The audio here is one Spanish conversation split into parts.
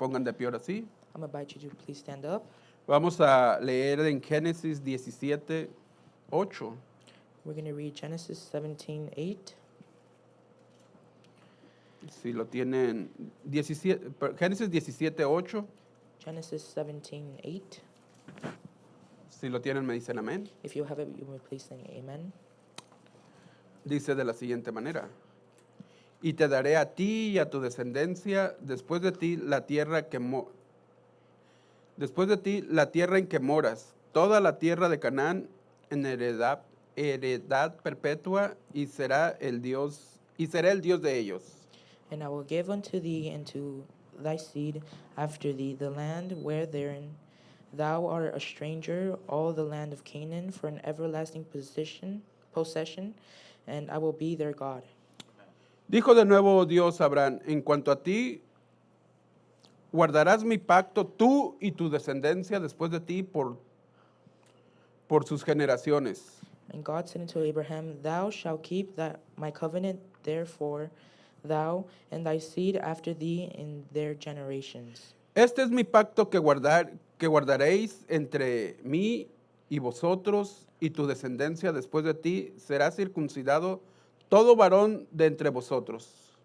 pongan de pie ahora sí. I'm going to invite you to please stand up. Vamos a leer en Génesis 17:8. We're going to read Genesis 17:8. Si lo tienen, Génesis 17:8. Genesis 17:8. Si lo tienen, me dicen amén. If you have it, you may please say amen. Dice de la siguiente manera: y te daré a ti y a tu descendencia después de ti la tierra en que moras, toda la tierra de Canaán en heredad perpetua, y seré el Dios de ellos. And I will give unto thee and to thy seed after thee the land wherein thou art a stranger, all the land of Canaan, for an everlasting possession, and I will be their God. Dijo de nuevo Dios a Abraham: en cuanto a ti, guardarás mi pacto tú y tu descendencia después de ti por sus generaciones. And God said unto Abraham, Thou shalt keep my covenant, therefore thou and thy seed after thee in their generations. Este es mi pacto que guardaréis entre mí y vosotros y tu descendencia después de ti. Será circuncidado todo varón de entre vosotros.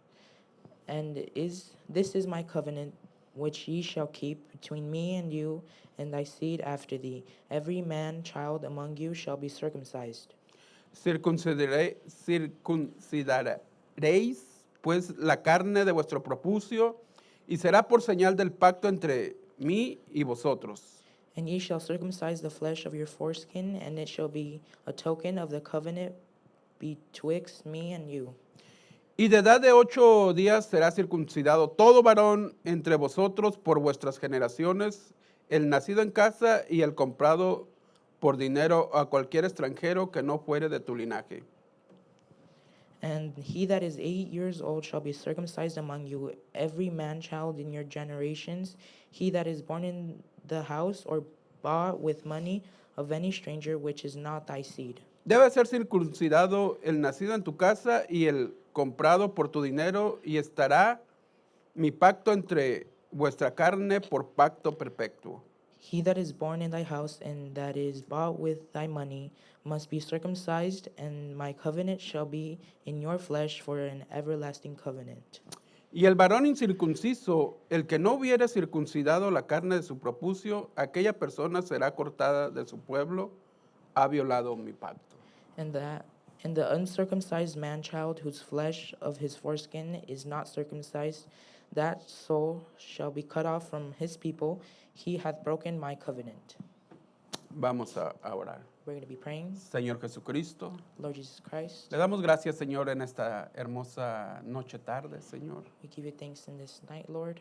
And this is my covenant which ye shall keep between me and you and thy seed after thee. Every man child among you shall be circumcised. Circuncidaréis pues la carne de vuestro propucio, y será por señal del pacto entre mí y vosotros. And ye shall circumcise the flesh of your foreskin, and it shall be a token of the covenant betwixt me and you. Y de edad de 8 días será circuncidado todo varón entre vosotros por vuestras generaciones, el nacido en casa y el comprado por dinero a cualquier extranjero que no fuere de tu linaje. And he that is 8 years old shall be circumcised among you, every man child in your generations, he that is born in the house or bought with money of any stranger which is not thy seed. Debe ser circuncidado el nacido en tu casa y el comprado por tu dinero, y estará mi pacto entre vuestra carne por pacto perpetuo. He that is born in thy house and that is bought with thy money must be circumcised, and my covenant shall be in your flesh for an everlasting covenant. Y el varón incircunciso, el que no hubiera circuncidado la carne de su propucio, aquella persona será cortada de su pueblo, ha violado mi pacto. And the uncircumcised man child whose flesh of his foreskin is not circumcised, that soul shall be cut off from his people. He hath broken my covenant. Vamos a orar. We're going to be praying. Señor Jesucristo, Lord Jesus Christ, le damos gracias, Señor, en esta hermosa noche tarde, Señor, we give you thanks in this night, Lord,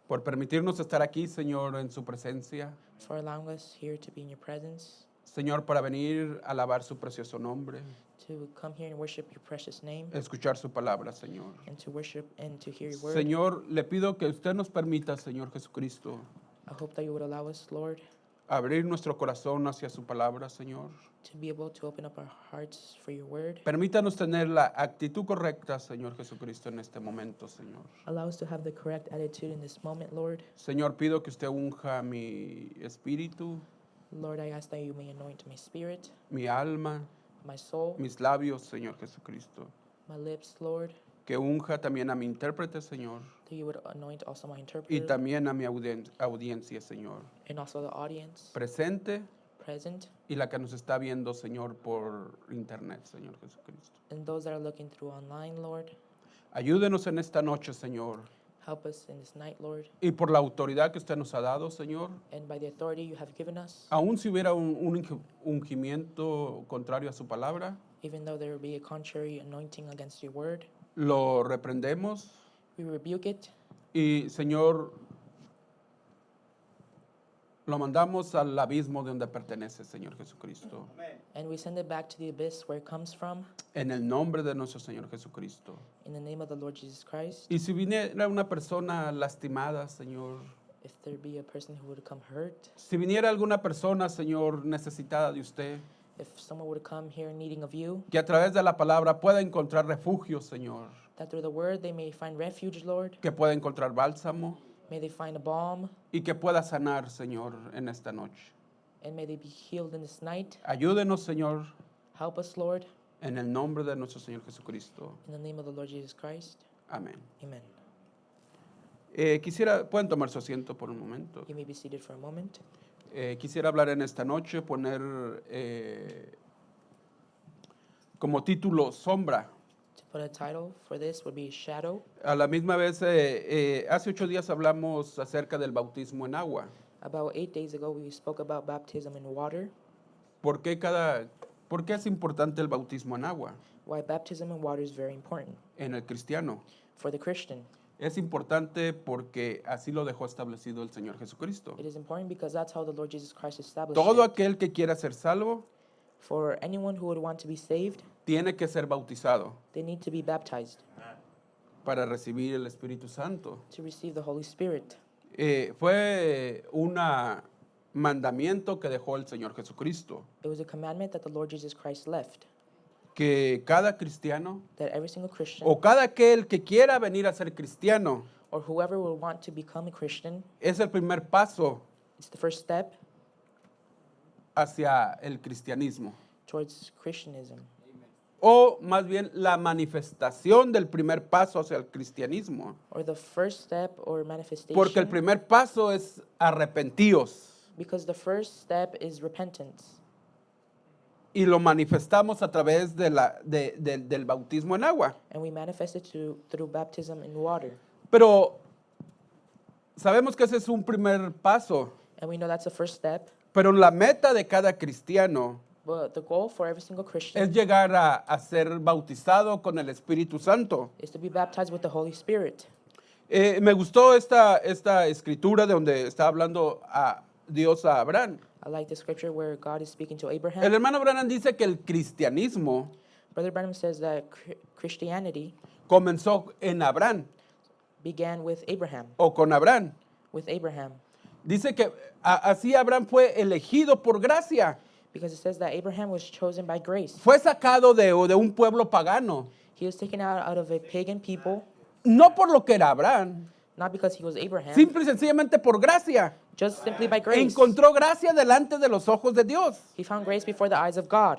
por permitirnos estar aquí, Señor, en su presencia. for allowing us here to be in your presence, Señor, para venir a alabar su precioso nombre, to come here and worship your precious name, escuchar su palabra, Señor. and to worship and to hear your word. Señor, le pido que usted nos permita, Señor Jesucristo, I hope that you would allow us, Lord, abrir nuestro corazón hacia su palabra, Señor. to be able to open up our hearts for your word. Permítanos tener la actitud correcta, Señor Jesucristo, en este momento, Señor. Allow us to have the correct attitude in this moment, Lord. Señor, pido que usted unja mi espíritu, Lord, I ask that you may anoint my spirit, mi alma, my soul, mis labios, Señor Jesucristo. my lips, Lord, Que unja también a mi intérprete, Señor, that you would anoint also my y interpreter también a mi audiencia, Señor. and also the audience Presente present y la que nos está viendo, Señor, por internet, Señor Jesucristo. and those that are looking through online, Lord. Ayúdenos en esta noche, Señor, Help us in this night, Lord, y por la autoridad que usted nos ha dado, Señor. and by the authority you have given us, Aún si hubiera un ungimiento contrario a su palabra, even though there will be a contrary anointing against your word, lo reprendemos. we rebuke it, Y, Señor, lo mandamos al abismo de donde pertenece, Señor Jesucristo. and we send it back to the abyss where it comes from, En el nombre de nuestro Señor Jesucristo. in the name of the Lord Jesus Christ. Y si viniera una persona lastimada, Señor, If there be a person who would come hurt, si viniera alguna persona, Señor, necesitada de usted, if someone would come here needing of you, que a través de la palabra pueda encontrar refugio, Señor, that through the word they may find refuge, Lord, que pueda encontrar bálsamo, May they find a balm, y que pueda sanar, Señor, en esta noche. and may they be healed in this night. Ayúdenos, Señor, Help us, Lord, en el nombre de nuestro Señor Jesucristo. in the name of the Lord Jesus Christ. Amén. Amen. Pueden tomar su asiento por un momento. You may be seated for a moment. Quisiera hablar en esta noche, poner como título Sombra. To put a title for this would be Shadow. A la misma vez, hace 8 días hablamos acerca del bautismo en agua. About 8 days ago, we spoke about baptism in water. ¿Por qué es importante el bautismo en agua Why baptism in water is very important en el cristiano? for the Christian. Es importante porque así lo dejó establecido el Señor Jesucristo. It is important because that's how the Lord Jesus Christ established Todo it. aquel que quiera ser salvo For anyone who would want to be saved, tiene que ser bautizado they need to be baptized para recibir el Espíritu Santo. to receive the Holy Spirit. Fue un mandamiento que dejó el Señor Jesucristo, It was a commandment that the Lord Jesus Christ left, que cada cristiano that every single Christian o cada aquel que quiera venir a ser cristiano or whoever will want to become a Christian, es el primer paso it's the first step hacia el cristianismo. towards Christianism, O más bien la manifestación del primer paso hacia el cristianismo. or the first step or manifestation. Porque el primer paso es arrepentíos. Because the first step is repentance. Y lo manifestamos a través del bautismo en agua. And we manifest it through baptism in water. Pero sabemos que ese es un primer paso. And we know that's the first step. Pero la meta de cada cristiano But the goal for every single es Christian llegar a ser bautizado con el Espíritu Santo. is to be baptized with the Holy Spirit. Me gustó esta escritura de donde está hablando a Dios a Abraham. I like the scripture where God is speaking to El Abraham. hermano Branham dice que el cristianismo Brother Branham says that Christianity comenzó en Abraham began with Abraham. o con Abraham. With Abraham. Dice que así Abraham fue elegido por gracia. Because it says that Abraham was chosen by grace. Fue sacado de un pueblo pagano. He was taken out of a pagan people, No por lo que era Abraham, not because he was Abraham, simple y sencillamente por gracia. just simply by grace. Encontró gracia delante de los ojos de Dios. He found grace before the eyes of God.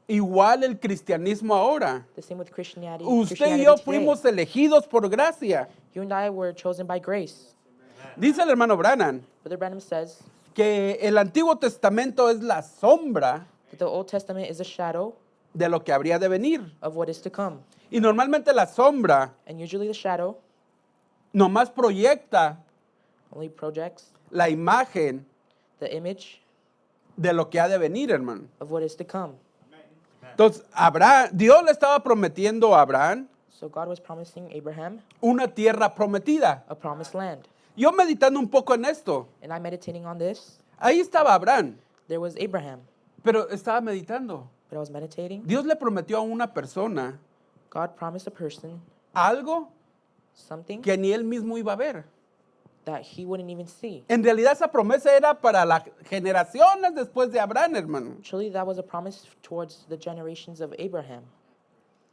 Igual el cristianismo ahora. The same with Christianity. Usted y Christianity yo today. fuimos elegidos por gracia. You and I were chosen by grace. Dice el hermano Branham Brother Branham says que el Antiguo Testamento es la sombra that the Old Testament is a shadow de lo que habría de venir. of what is to come. Y normalmente la sombra And usually the shadow nomás proyecta only projects la imagen the image de lo que ha de venir, hermano. of what is to come. Entonces, Dios le estaba prometiendo a Abraham So God was promising Abraham una tierra prometida. a promised land. Yo meditando un poco en esto, And I'm meditating on this. ahí estaba Abraham, There was Abraham, pero estaba meditando. but I was meditating. Dios le prometió a una persona God promised a person algo something que ni él mismo iba a ver. that he wouldn't even see. En realidad esa promesa era para las generaciones después de Abraham, hermano. Actually, that was a promise towards the generations of Abraham,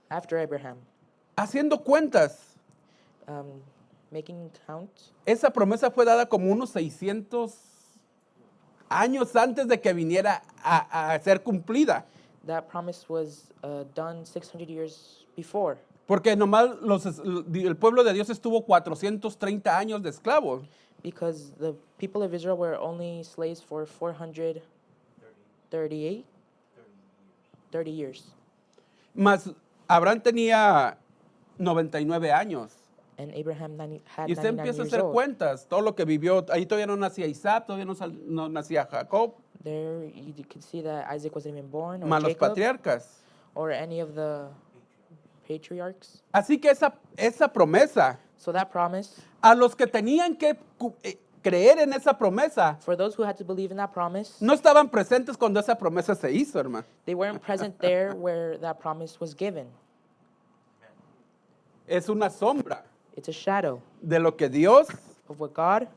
after Abraham. Haciendo cuentas, Making count. esa promesa fue dada como unos 600 años antes de que viniera a ser cumplida. That promise was done 600 years before. Porque nomás el pueblo de Dios estuvo 430 años de esclavos. Because the people of Israel were only slaves for 438? 30 years. Mas Abraham tenía 99 años. And Abraham had Y usted 99 empieza a years hacer old. cuentas, todo lo que vivió. Ahí todavía no nacía Isaac, todavía no nacía Jacob, There you could see that Isaac wasn't even born, or más los Jacob, patriarcas. or any of the patriarchs. Así que esa promesa, So that promise, a los que tenían que creer en esa promesa, for those who had to believe in that promise, no estaban presentes cuando esa promesa se hizo, hermano. they weren't present there where that promise was given. Es una sombra It's a shadow de lo que Dios. of what God,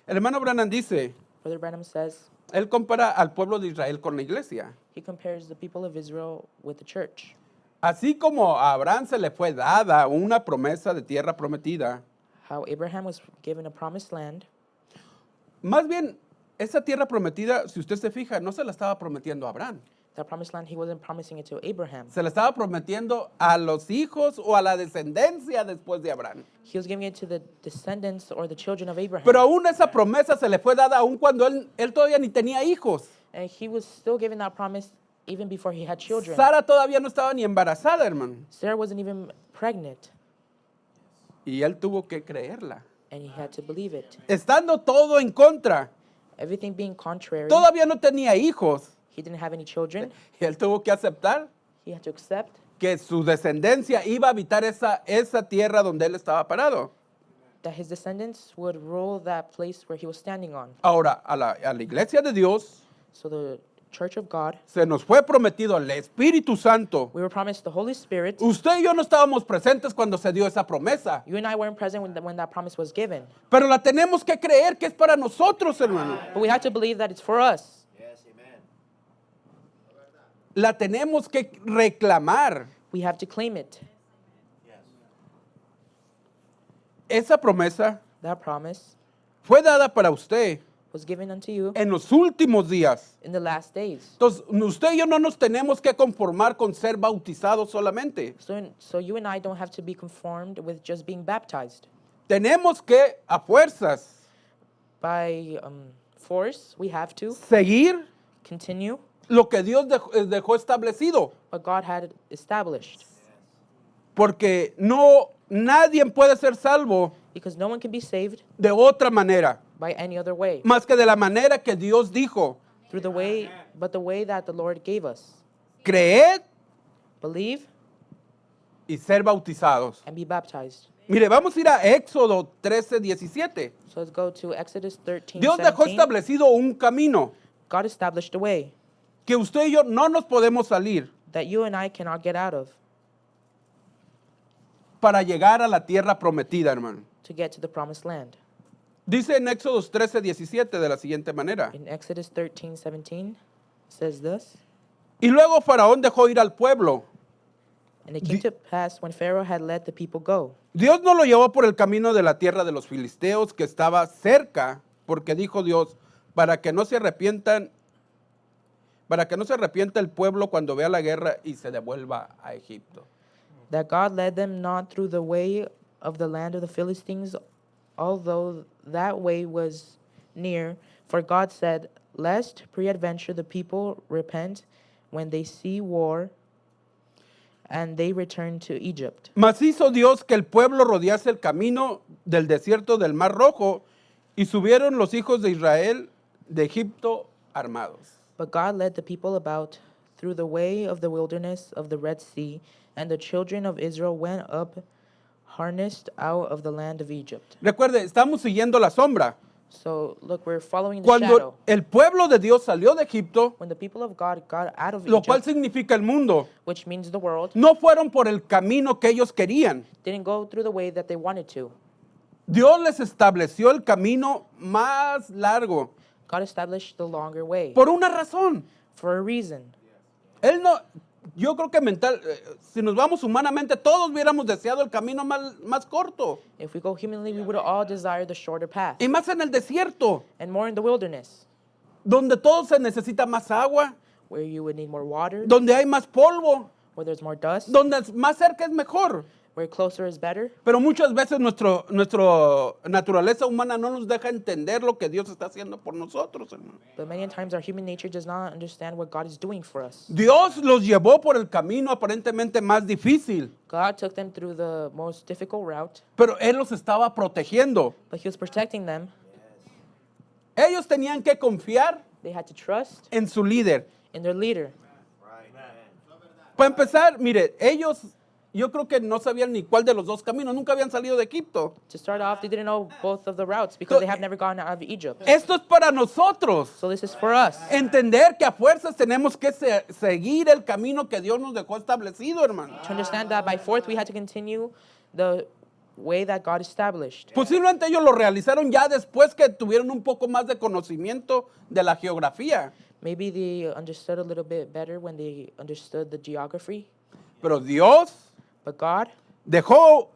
El hermano Branham dice, Brother Branham says, él compara al pueblo de Israel con la iglesia. he compares the people of Israel with the church. Así como a Abraham se le fue dada una promesa de tierra prometida, how Abraham was given a promised land. Más bien, esa tierra prometida, si usted se fija, no se la estaba prometiendo a Abraham. That promised land, he wasn't promising it to Abraham. Se la estaba prometiendo a los hijos o a la descendencia después de Abraham. He was giving it to the descendants or the children of Abraham. Pero aún esa promesa se le fue dada aún cuando él todavía ni tenía hijos. And he was still given that promise even before he had children. Sara todavía no estaba ni embarazada, hermano. Sarah wasn't even pregnant, Y él tuvo que creerla. and he had to believe it. Estando todo en contra, Everything being contrary, todavía no tenía hijos. he didn't have any children. Y él tuvo que aceptar He had to accept que su descendencia iba a habitar esa tierra donde él estaba parado. that his descendants would rule that place where he was standing on. Ahora, a la iglesia de Dios So the church of God, se nos fue prometido el Espíritu Santo. we were promised the Holy Spirit. Usted y yo no estábamos presentes cuando se dio esa promesa, You and I weren't present when that promise was given. pero la tenemos que creer que es para nosotros, hermano. But we have to believe that it's for us. La tenemos que reclamar. We have to claim it. Esa promesa That promise fue dada para usted was given unto you en los últimos días. in the last days. Entonces, usted y yo no nos tenemos que conformar con ser bautizados solamente. So you and I don't have to be conformed with just being baptized. Tenemos que, a fuerzas, By force, we have to seguir continue lo que Dios dejó establecido. what God had established. Porque nadie puede ser salvo Because no one can be saved de otra manera, by any other way. más que de la manera que Dios dijo. Through the way, but the way that the Lord gave us. Creed Believe y ser bautizados. and be baptized. Mire, vamos a ir a Éxodo 13:17. So let's go to Exodus 13, Dios dejó 17. establecido un camino God established a way que usted y yo no nos podemos salir that you and I cannot get out of para llegar a la tierra prometida, hermano. to get to the promised land. Dice en Éxodo 13:17 de la siguiente manera. In Exodus 13, 17, says this. Y luego Faraón dejó ir al pueblo. And it came to pass when Pharaoh had let the people go. Dios no lo llevó por el camino de la tierra de los filisteos que estaba cerca, porque dijo Dios, para que no se arrepienta el pueblo cuando vea la guerra y se devuelva a Egipto. That God led them not through the way of the land of the Philistines, although that way was near. For God said, lest peradventure the people repent when they see war, and they return to Egypt. Mas hizo Dios que el pueblo rodease el camino del desierto del Mar Rojo y subieron los hijos de Israel de Egipto armados. But God led the people about through the way of the wilderness of the Red Sea, and the children of Israel went up harnessed out of the land of Egypt. Recuerde, estamos siguiendo la sombra. So look, we're following the Cuando shadow. el pueblo de Dios salió de Egipto, When the people of God got out of lo cual Egypt, significa el mundo, which means the world, no fueron por el camino que ellos querían. didn't go through the way that they wanted to. Dios les estableció el camino más largo God established the longer way por una razón. for a reason. Él no, yo creo que si nos vamos humanamente, todos hubiéramos deseado el camino más corto. If we go humanly, we would all desire the shorter path, Y más en el desierto, and more in the wilderness, donde todo se necesita más agua, where you would need more water, donde hay más polvo, where there's more dust, donde más cerca es mejor. where closer is better. Pero muchas veces nuestra naturaleza humana no nos deja entender lo que Dios está haciendo por nosotros, hermano. But many times our human nature does not understand what God is doing for us. Dios los llevó por el camino aparentemente más difícil, God took them through the most difficult route, pero Él los estaba protegiendo. but He was protecting them. Ellos tenían que confiar They had to trust en su líder. in their leader. Para empezar, mire, yo creo que no sabían ni cuál de los dos caminos, nunca habían salido de Egipto. To start off, they didn't know both of the routes because they have never gone out of Egypt. Esto es para nosotros. So this is for us. Entender que a fuerzas tenemos que seguir el camino que Dios nos dejó establecido, hermano. To understand that by forth, we had to continue the way that God established. Posiblemente ellos lo realizaron ya después que tuvieron un poco más de conocimiento de la geografía. Maybe they understood a little bit better when they understood the geography. Pero Dios But God dejó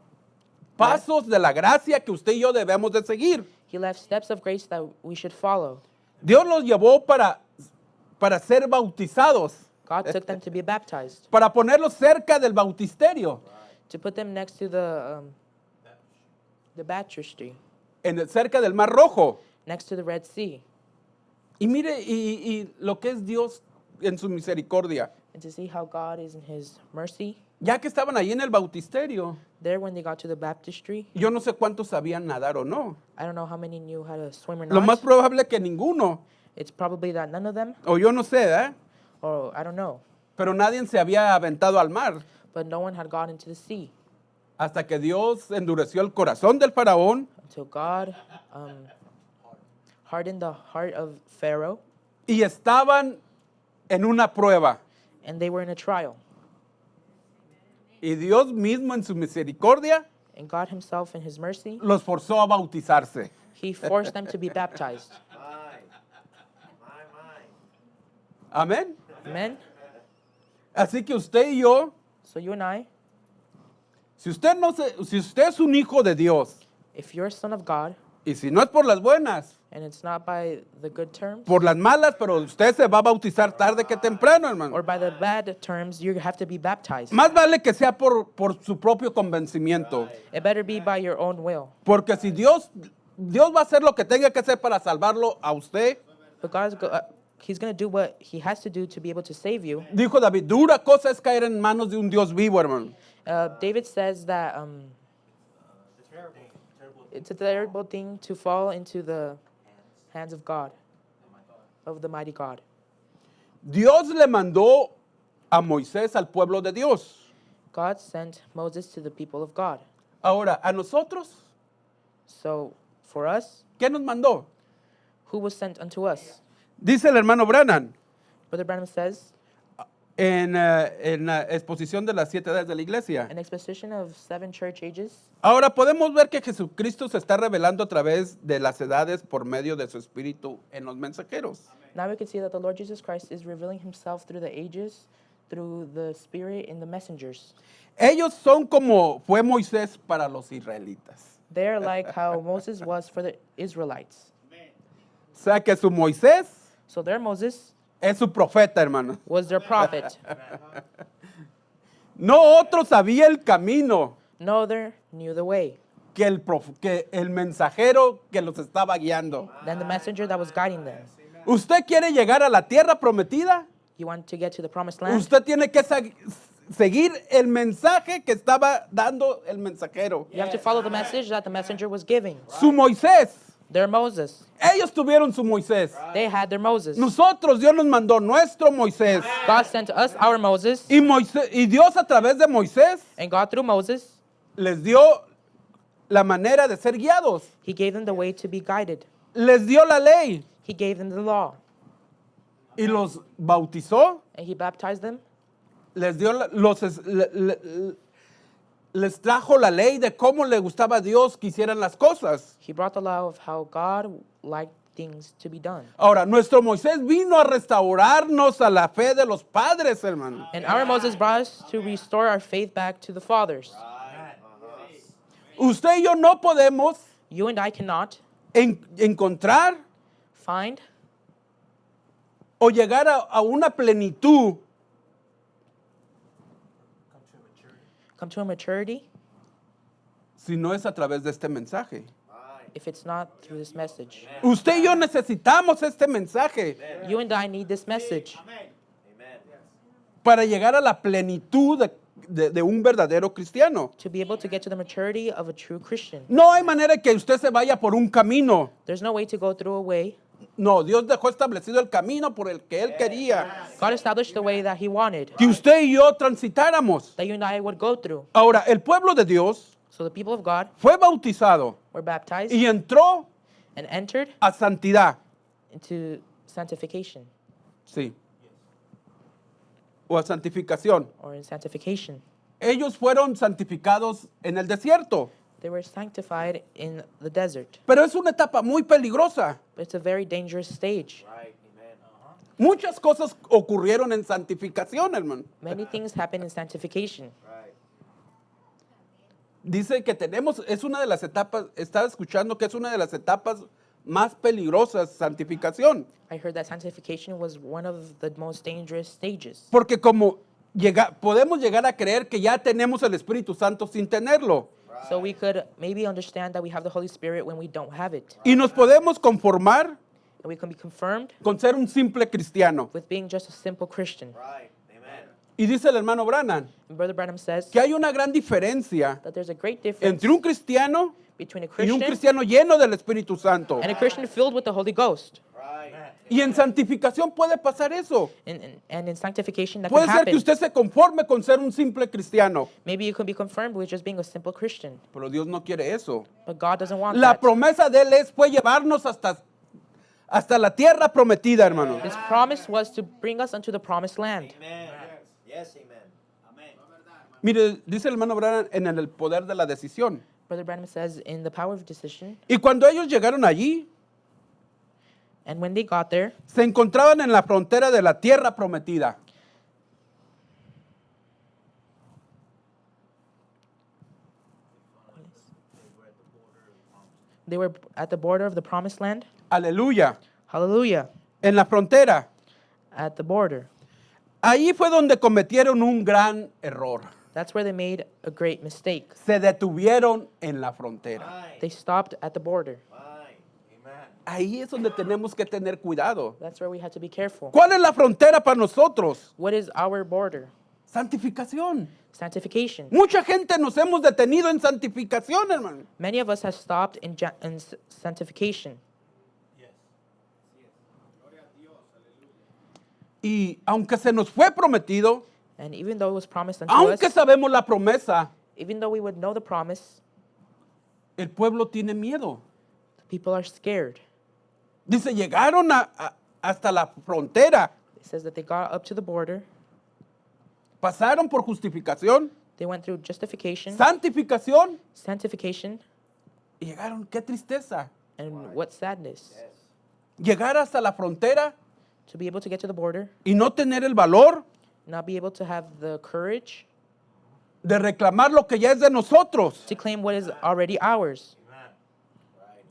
pasos de la gracia que usted y yo debemos de seguir. He left steps of grace that we should follow. Dios los llevó para ser bautizados, God took them to be baptized, para ponerlos cerca del bautisterio, to put them next to the baptistry, cerca del Mar Rojo. next to the Red Sea, Y mire, y lo que es Dios en su misericordia. and to see how God is in His mercy. Ya que estaban ahí en el bautisterio, There, when they got to the baptistry, yo no sé cuántos sabían nadar o no. I don't know how many knew how to swim or Lo más not. probable que ninguno, It's probably that none of them, o yo no sé, ¿eh? or I don't know, Pero nadie se había aventado al mar but no one had gone into the sea hasta que Dios endureció el corazón del faraón until God hardened the heart of Pharaoh, y estaban en una prueba. and they were in a trial. Y Dios mismo en su misericordia And God Himself, in His mercy, los forzó a bautizarse. He forced them to be baptized. Amén. Amen? Así que usted y yo, So you and I, si usted es un hijo de Dios, if you're a son of God, y si no es por las buenas, and it's not by the good terms, por las malas, pero usted se va a bautizar tarde que temprano, hermano. or by the bad terms, you have to be baptized. Más vale que sea por su propio convencimiento. It better be by your own will. Porque si Dios va a hacer lo que tenga que hacer para salvarlo a usted. But He's going to do what He has to do to be able to save you. Dijo David, dura cosa es caer en manos de un Dios vivo, hermano. David says that it's a terrible thing to fall into the hands of God, of the mighty God. Dios le mandó a Moisés al pueblo de Dios. God sent Moses to the people of God. Ahora, a nosotros, So for us, ¿qué nos mandó? who was sent unto us? Dice el hermano Branham Brother Branham says, en la exposición de las 7 edades de la iglesia. an exposition of 7 church ages. Ahora podemos ver que Jesucristo se está revelando a través de las edades por medio de su espíritu en los mensajeros. Now we can see that the Lord Jesus Christ is revealing Himself through the ages, through the Spirit in the messengers. Ellos son como fue Moisés para los israelitas. They're like how Moses was for the Israelites. O sea que su Moisés So their Moses es su profeta, hermano. was their prophet. No otro sabía el camino No other knew the way que el mensajero que los estaba guiando. than the messenger that was guiding them. ¿Usted quiere llegar a la tierra prometida? You want to get to the promised land? Usted tiene que seguir el mensaje que estaba dando el mensajero. You have to follow the message that the messenger was giving. Su Moisés. Their Moses. Ellos tuvieron su Moisés. They had their Moses. Nosotros, Dios nos mandó nuestro Moisés. God sent us our Moses, Y Dios a través de Moisés and God through Moses, les dio la manera de ser guiados. He gave them the way to be guided. Les dio la ley He gave them the law, y los bautizó. and He baptized them. Les dio les trajo la ley de cómo le gustaba a Dios que hicieran las cosas. He brought the law of how God liked things to be done. Ahora, nuestro Moisés vino a restaurarnos a la fe de los padres, hermano. And our Moses brought us to restore our faith back to the fathers. Usted y yo no podemos You and I cannot encontrar find o llegar a una plenitud come to a maturity si no es a través de este mensaje. if it's not through this message. Usted y yo necesitamos este mensaje You and I need this message para llegar a la plenitud de un verdadero cristiano. to be able to get to the maturity of a true Christian. No hay manera que usted se vaya por un camino. There's no way to go through a way. No, Dios dejó establecido el camino por el que Él quería God established the way that He wanted, que usted y yo transitáramos. that you and I would go through. Ahora, el pueblo de Dios So the people of God fue bautizado were baptized y entró and entered a santidad. into sanctification, Sí. O a santificación. or in sanctification. Ellos fueron santificados en el desierto. They were sanctified in the desert. Pero es una etapa muy peligrosa. But it's a very dangerous stage. Muchas cosas ocurrieron en santificación, hermano. Many things happen in sanctification. dice que tenemos, es una de las etapas, estaba escuchando que es una de las etapas más peligrosas, santificación. I heard that sanctification was one of the most dangerous stages. Porque como podemos llegar a creer que ya tenemos el Espíritu Santo sin tenerlo. So we could maybe understand that we have the Holy Spirit when we don't have it. Y nos podemos conformar And we can be confirmed con ser un simple cristiano. with being just a simple Christian. Right. Amen. Y dice el hermano Branham And Brother Branham says que hay una gran diferencia that there's a great difference entre un cristiano between a y un Christian cristiano lleno del Espíritu Santo. and a Christian filled with the Holy Ghost. Right. Y en santificación puede pasar eso. And in sanctification, that can Puede ser que happen. usted se conforme con ser un simple cristiano, Maybe you can be confirmed with just being a simple Christian. pero Dios no quiere eso. But God doesn't want La that. promesa de Él fue llevarnos hasta la tierra prometida, hermano. His promise was to bring us unto the promised land. Amen. Yes, amen. Amen. Mire, dice el hermano Branham en el poder de la decisión. Brother Branham says, in the power of decision, Y cuando ellos llegaron allí, and when they got there, se encontraban en la frontera de la tierra prometida. they were at the border of the promised land. Aleluya. Hallelujah. En la frontera. At the border. Ahí fue donde cometieron un gran error. That's where they made a great mistake. Se detuvieron en la frontera. Right. They stopped at the border. Right. Amen. Ahí es donde tenemos que tener cuidado. That's where we had to be careful. ¿Cuál es la frontera para nosotros? What is our border? Santificación. Sanctification. Mucha gente nos hemos detenido en santificación, hermano. Many of us have stopped in sanctification. Y aunque se nos fue prometido, And even though it was promised unto us, aunque sabemos la promesa, even though we would know the promise, el pueblo tiene miedo. the people are scared. Dice, llegaron hasta la frontera, It says that they got up to the border, pasaron por justificación, they went through justification, santificación, sanctification, y llegaron, qué tristeza. and what sadness. Llegar hasta la frontera To be able to get to the border, y no tener el valor not be able to have the courage de reclamar lo que ya es de nosotros. to claim what is already ours. Amen. Right.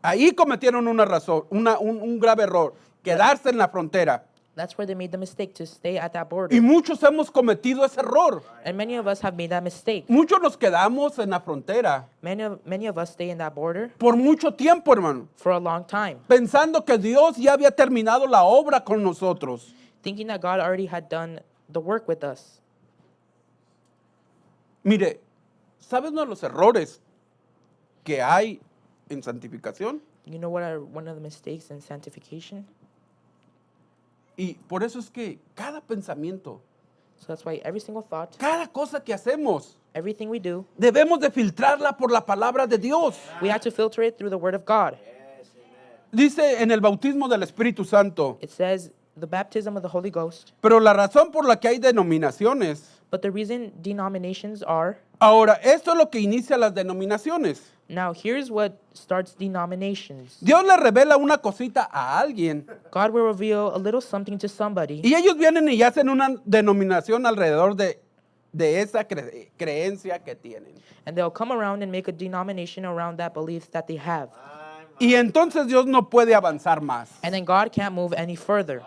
Amen. Ahí cometieron una razón, un grave error, quedarse en la frontera. That's where they made the mistake, to stay at that Y border. muchos hemos cometido ese error. And many of us have made that mistake. Muchos nos quedamos en la frontera Many of us stay in that border por mucho tiempo, hermano, for a long time, pensando que Dios ya había terminado la obra con nosotros. thinking that God already had done the work with us. Mire, ¿sabes uno de los errores que hay en santificación? You know what are one of the mistakes in sanctification? Y por eso es que cada pensamiento, So that's why every single thought, cada cosa que hacemos, everything we do, debemos de filtrarla por la palabra de Dios. we have to filter it through the Word of God. Yes, amen. Dice en el bautismo del Espíritu Santo, It says the baptism of the Holy Ghost, pero la razón por la que hay denominaciones. but the reason denominations are, Ahora, esto es lo que inicia las denominaciones. now here's what starts denominations. Dios le revela una cosita a alguien God will reveal a little something to somebody, y ellos vienen y hacen una denominación alrededor de esa creencia que tienen. and they'll come around and make a denomination around that belief that they have. Y entonces Dios no puede avanzar más. And then God can't move any further.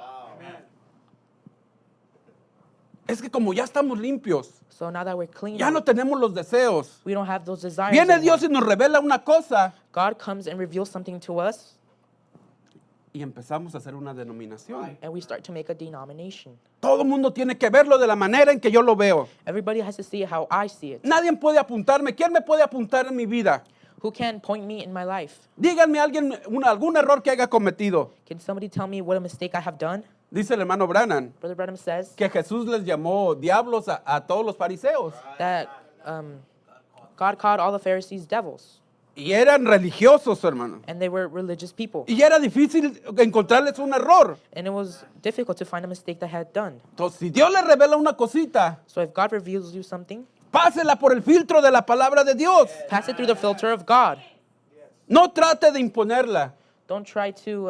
Es que como ya estamos limpios, So now that we're clean, ya no tenemos los deseos. we don't have those desires. Viene anymore. Dios y nos revela una cosa God comes and reveals something to us, y empezamos a hacer una denominación. and we start to make a denomination. Todo el mundo tiene que verlo de la manera en que yo lo veo. Everybody has to see it how I see it. Nadie puede apuntarme. ¿Quién me puede apuntar en mi vida? Who can point me in my life? Díganme alguien algún error que haya cometido. Can somebody tell me what a mistake I have done? Dice el hermano Branham Brother Branham says que Jesús les llamó diablos a todos los fariseos. that God called all the Pharisees devils, Y eran religiosos, hermano. and they were religious people. Y era difícil encontrarles un error. And it was difficult to find a mistake they had done. Entonces, si Dios les revela una cosita, So if God reveals you something, pásela por el filtro de la palabra de Dios. pass it through the filter of God. No trate de imponerla. Don't try to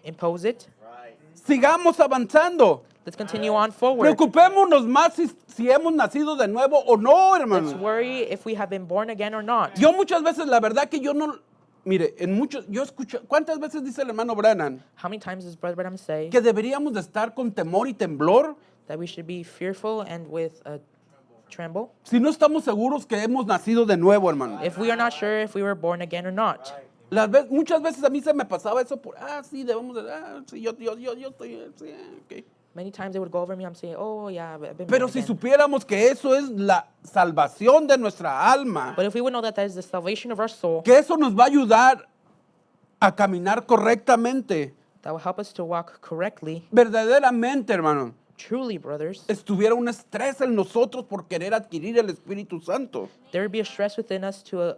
impose it. Right. Sigamos avanzando. Let's continue on forward. Preocupémonos más si hemos nacido de nuevo o no, Let's hermano. worry if we have been born again or not. Yo muchas veces, la verdad que yo no, mire, yo escucho, ¿cuántas veces dice el hermano Branham How many times does Brother Branham say que deberíamos de estar con temor y temblor that we should be fearful and with a tremble si no estamos seguros que hemos nacido de nuevo, hermano? if we are not sure if we were born again or not? Muchas veces a mí se me pasaba eso por, sí, debemos de, sí, yo estoy, sí, ok. Many times it would go over me. I'm saying, oh yeah, I've been Pero born si again. supiéramos que eso es la salvación de nuestra alma, But if we would know that that is the salvation of our soul, que eso nos va a ayudar a caminar correctamente, that will help us to walk correctly, verdaderamente, hermano, truly, brothers, estuviera un estrés en nosotros por querer adquirir el Espíritu Santo. there would be a stress within us to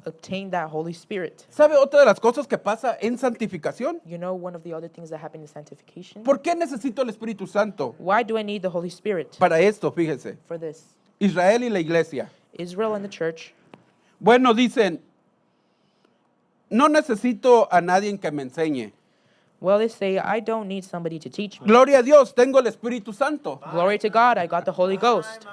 obtain that Holy Spirit. ¿Sabe otra de las cosas que pasa en santificación? You know, one of the other things that happen in sanctification? ¿Por qué necesito el Espíritu Santo? Why do I need the Holy Spirit Para esto, fíjese, for this? Israel y la iglesia. Israel and the church, Bueno, dicen, no necesito a nadie que me enseñe. well, they say, I don't need somebody to teach me. Gloria a Dios, tengo el Espíritu Santo. Glory to God, I got the Holy Ghost.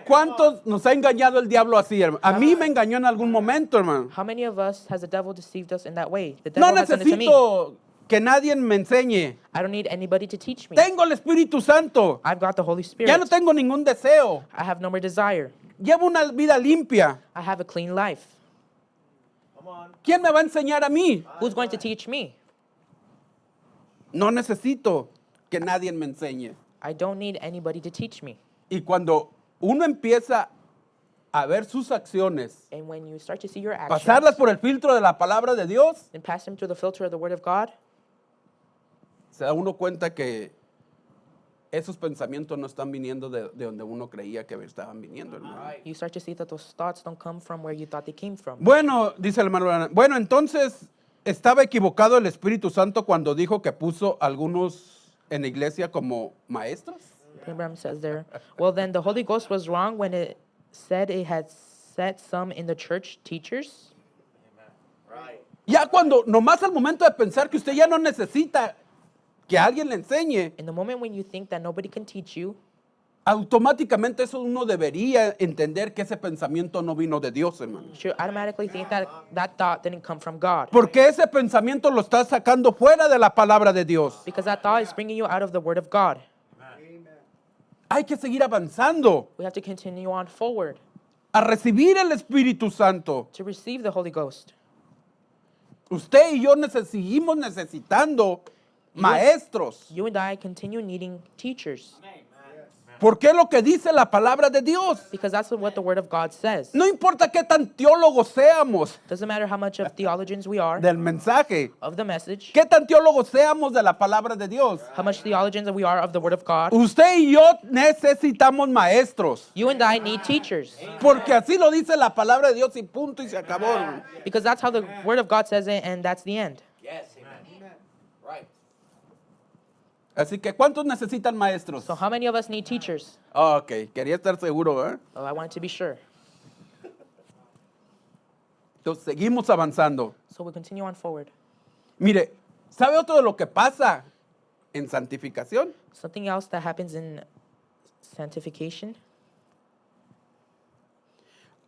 ¿Cuántos nos ha engañado el diablo así, hermano? A mí me engañó en algún momento, hermano. How many of us has the devil deceived us in that way? The No devil has done it to me. necesito que nadie me enseñe. I don't need anybody to teach me. Tengo el Espíritu Santo. I've got the Holy Spirit. Ya no tengo ningún deseo. I have no more desire. Llevo una vida limpia. I have a clean life. Come on. ¿Quién me va a enseñar a mí? Who's going to teach me? No necesito que nadie me enseñe. I don't need anybody to teach me. Y cuando uno empieza a ver sus acciones, And when you start to see your actions pasarlas por el filtro de la palabra de Dios, and pass them through the filter of the Word of God, se da uno cuenta que esos pensamientos no están viniendo de donde uno creía que estaban viniendo, hermano. you start to see that those thoughts don't come from where you thought they came from. Bueno, dice el hermano Branham, bueno, entonces estaba equivocado el Espíritu Santo cuando dijo que puso algunos en la iglesia como maestros. Abraham says there, well, then the Holy Ghost was wrong when it said it had set some in the church teachers. Right. Ya cuando, nomás al momento de pensar que usted ya no necesita que alguien le enseñe, In the moment when you think that nobody can teach you, automáticamente eso uno debería entender que ese pensamiento no vino de Dios, hermano. you should automatically think that that thought didn't come from God. Porque ese pensamiento lo está sacando fuera de la palabra de Dios. Because that thought is bringing you out of the Word of God. Hay que seguir avanzando We have to continue on forward a recibir el Espíritu Santo. to receive the Holy Ghost. Usted y yo seguimos necesitando maestros. You and I continue needing teachers Porque es lo que dice la palabra de Dios. because that's what the Word of God says. No importa qué tan teólogos seamos Doesn't matter how much of theologians we are del mensaje, of the message, qué tan teólogos seamos de la palabra de Dios. how much theologians we are of the Word of God. Usted y yo necesitamos maestros. You and I need teachers Porque así lo dice la palabra de Dios y punto y se acabó. because that's how the Word of God says it, and that's the end. Yes, amen. Right. Así que ¿cuántos necesitan maestros? So how many of us need teachers? Ok, quería estar seguro, ¿eh? Oh, I wanted to be sure. Entonces seguimos avanzando. So we continue on forward. Mire, ¿sabe otro de lo que pasa en santificación? Something else that happens in sanctification.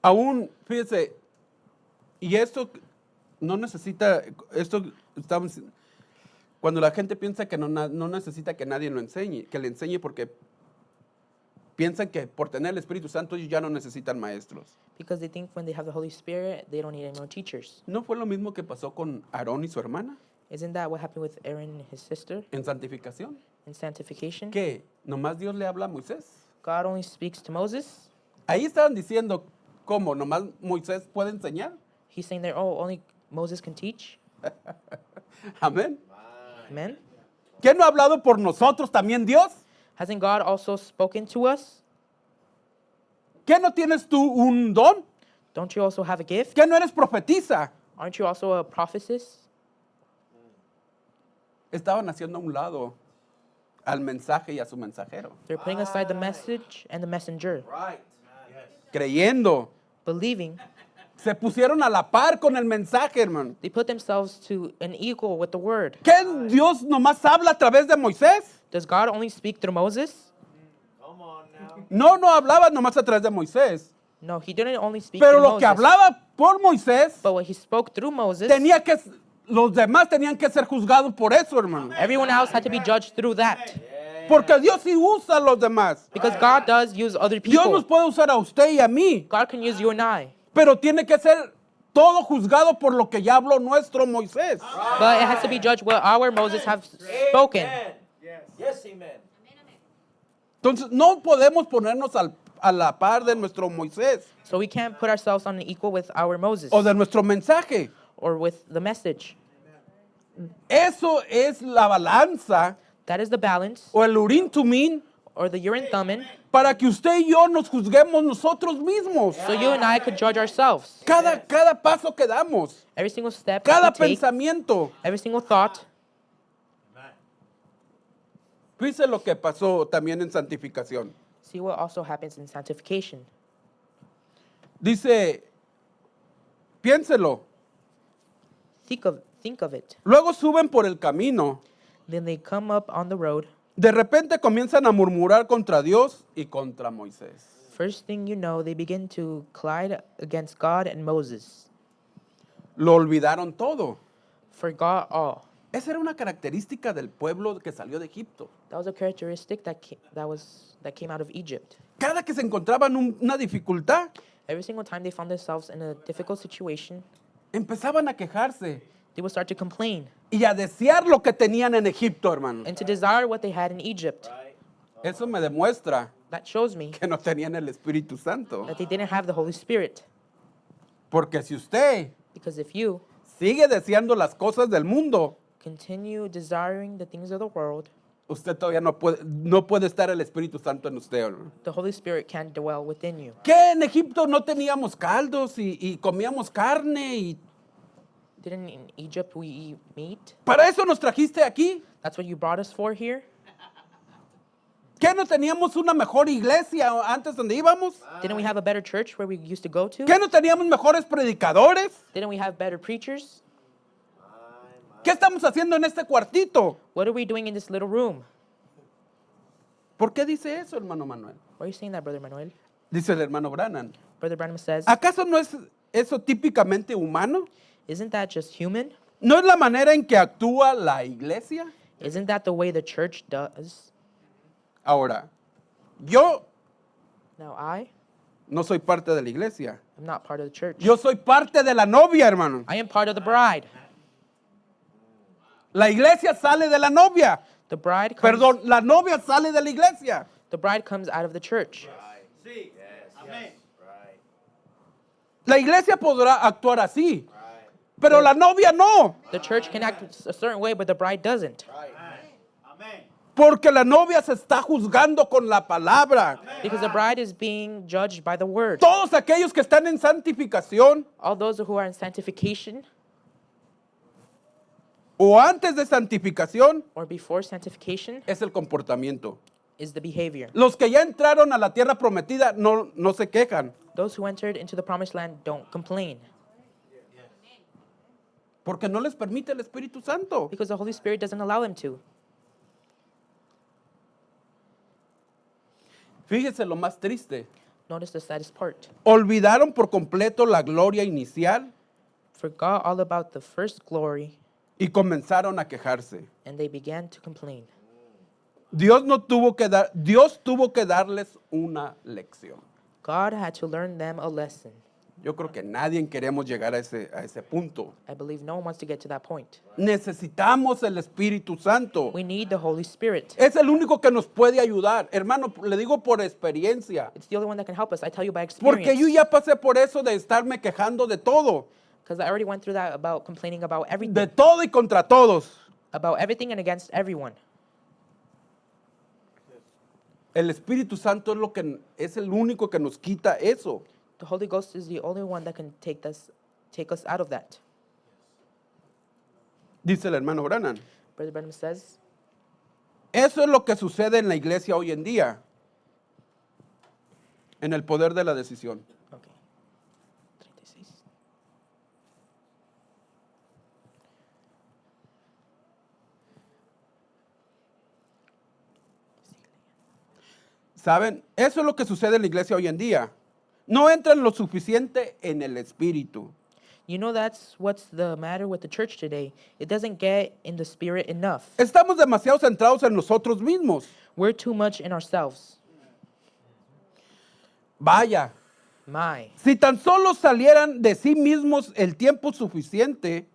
Aún, fíjese, y esto no necesita, esto estamos, cuando la gente piensa que no necesita que nadie lo enseñe, que le enseñe porque piensan que por tener el Espíritu Santo ellos ya no necesitan maestros. Because they think when they have the Holy Spirit, they don't need any more teachers. ¿No fue lo mismo que pasó con Aarón y su hermana Isn't that what happened with Aaron and his sister en santificación? in sanctification? ¿Qué? ¿Nomás Dios le habla a Moisés? God only speaks to Moses. Ahí estaban diciendo, ¿cómo? ¿Nomás Moisés puede enseñar? He's saying there, oh, only Moses can teach. Amén. Amen. ¿Qué no ha hablado por nosotros también Dios? Hasn't God also spoken to us? ¿Qué no tienes tú un don? Don't you also have a gift? ¿Qué no eres profetisa? Aren't you also a prophetess? Estaban haciendo a un lado al mensaje y a su mensajero, They're putting aside the message and the messenger, Right. Yes. creyendo, believing, Se pusieron a la par con el mensaje, hermano. They put themselves to an equal with the word. ¿Qué Dios nomás habla a través de Moisés? Does God only speak through Moses? Come on now. No hablaba nomás a través de Moisés. No, he didn't only speak Pero through lo que Moses. hablaba por Moisés, But when he spoke through Moses, los demás tenían que ser juzgados por eso, hermano. everyone else had to be judged through that. Porque Dios sí usa a los demás. Because God does use other Dios nos people. puede usar a usted y a mí, God can use you and I. pero tiene que ser todo juzgado por lo que ya habló nuestro Moisés. But it has to be judged what our Moses have spoken. Amen. Yes, amen. Entonces, no podemos ponernos a la par de nuestro Moisés So we can't put ourselves on an equal with our Moses o de nuestro mensaje. or with the message. Eso es la balanza That is the balance, o el urim tumim or the Urim Thummim, para que usted y yo nos juzguemos nosotros mismos. so you and I could judge ourselves. Cada paso que damos, Every single step cada that we take, pensamiento. every single thought. Fíjese lo que pasó también en santificación. See what also happens in sanctification. Dice, piénselo. Think of it. Luego suben por el camino. Then they come up on the road. De repente comienzan a murmurar contra Dios y contra Moisés. First thing you know, they begin to collide against God and Moses. Lo olvidaron todo. Forgot all. Esa era una característica del pueblo que salió de Egipto. That was a characteristic that came out of Egypt. Cada que se encontraban una dificultad, Every single time they found themselves in a difficult situation, empezaban a quejarse they would start to complain y a desear lo que tenían en Egipto, hermano. and to desire what they had in Egypt. Eso me demuestra That shows me que no tenían el Espíritu Santo. that they didn't have the Holy Spirit. Porque si usted Because if you sigue deseando las cosas del mundo, continue desiring the things of the world, usted todavía no puede estar el Espíritu Santo en usted, hermano. the Holy Spirit can't dwell within you. ¿Qué en Egipto no teníamos caldos y comíamos carne? Y Didn't in Egypt we eat meat? para eso nos trajiste aquí. That's what you brought us for here? ¿Qué no teníamos una mejor iglesia antes donde íbamos? Didn't we have a better church where we used to go to? ¿Qué no teníamos mejores predicadores? Didn't we have better preachers? ¿Qué estamos haciendo en este cuartito? What are we doing in this little room? ¿Por qué dice eso, hermano Manuel? Why are you saying that, Brother Manuel? Dice el hermano Branham. Brother Branham says, ¿Acaso no es eso típicamente humano? isn't that just human? ¿No es la manera en que actúa la iglesia? Isn't that the way the church does? Ahora, yo Now I no soy parte de la iglesia. am not part of the church. Yo soy parte de la novia, hermano. I am part of the bride. La iglesia sale de la novia. The bride comes, Perdón, la novia sale de la iglesia. the bride comes out of the church. Sí. Yes. Amen. Right. La iglesia podrá actuar así, pero la novia no, The church can act a certain way, but the bride doesn't. Right. Amen. porque la novia se está juzgando con la palabra. Because the bride is being judged by the word. Todos aquellos que están en santificación All those who are in sanctification o antes de santificación or before sanctification es el comportamiento. is the behavior. Los que ya entraron a la tierra prometida no se quejan, Those who entered into the promised land don't complain porque no les permite el Espíritu Santo. because the Holy Spirit doesn't allow them to. Fíjese lo más triste. Notice the saddest part. Olvidaron por completo la gloria inicial Forgot all about the first glory y comenzaron a quejarse. and they began to complain. Dios tuvo que darles una lección. God had to learn them a lesson. Yo creo que nadie queremos llegar a ese punto. I believe no one wants to get to that point. Necesitamos el Espíritu Santo. We need the Holy Spirit. Es el único que nos puede ayudar. Hermano, le digo por experiencia. It's the only one that can help us. I tell you by Porque yo experience. ya pasé por eso de estarme quejando de todo. Because I already went through that about complaining about De everything. todo y contra todos. About everything and against everyone. El Espíritu Santo es el único que nos quita eso. The Holy Ghost is the only one that can take us out of that. Dice el hermano Branham. Brother Branham says, Eso es lo que sucede en la iglesia hoy en día. En el poder de la decisión. okay. 36. ¿Saben? Eso es lo que sucede en la iglesia hoy en día. No entran lo suficiente en el espíritu. You know, that's what's the matter with the church today. It doesn't get in the spirit enough. Estamos demasiado centrados en nosotros mismos. We're too much in ourselves. Vaya, My. si tan solo salieran de sí mismos el tiempo suficiente,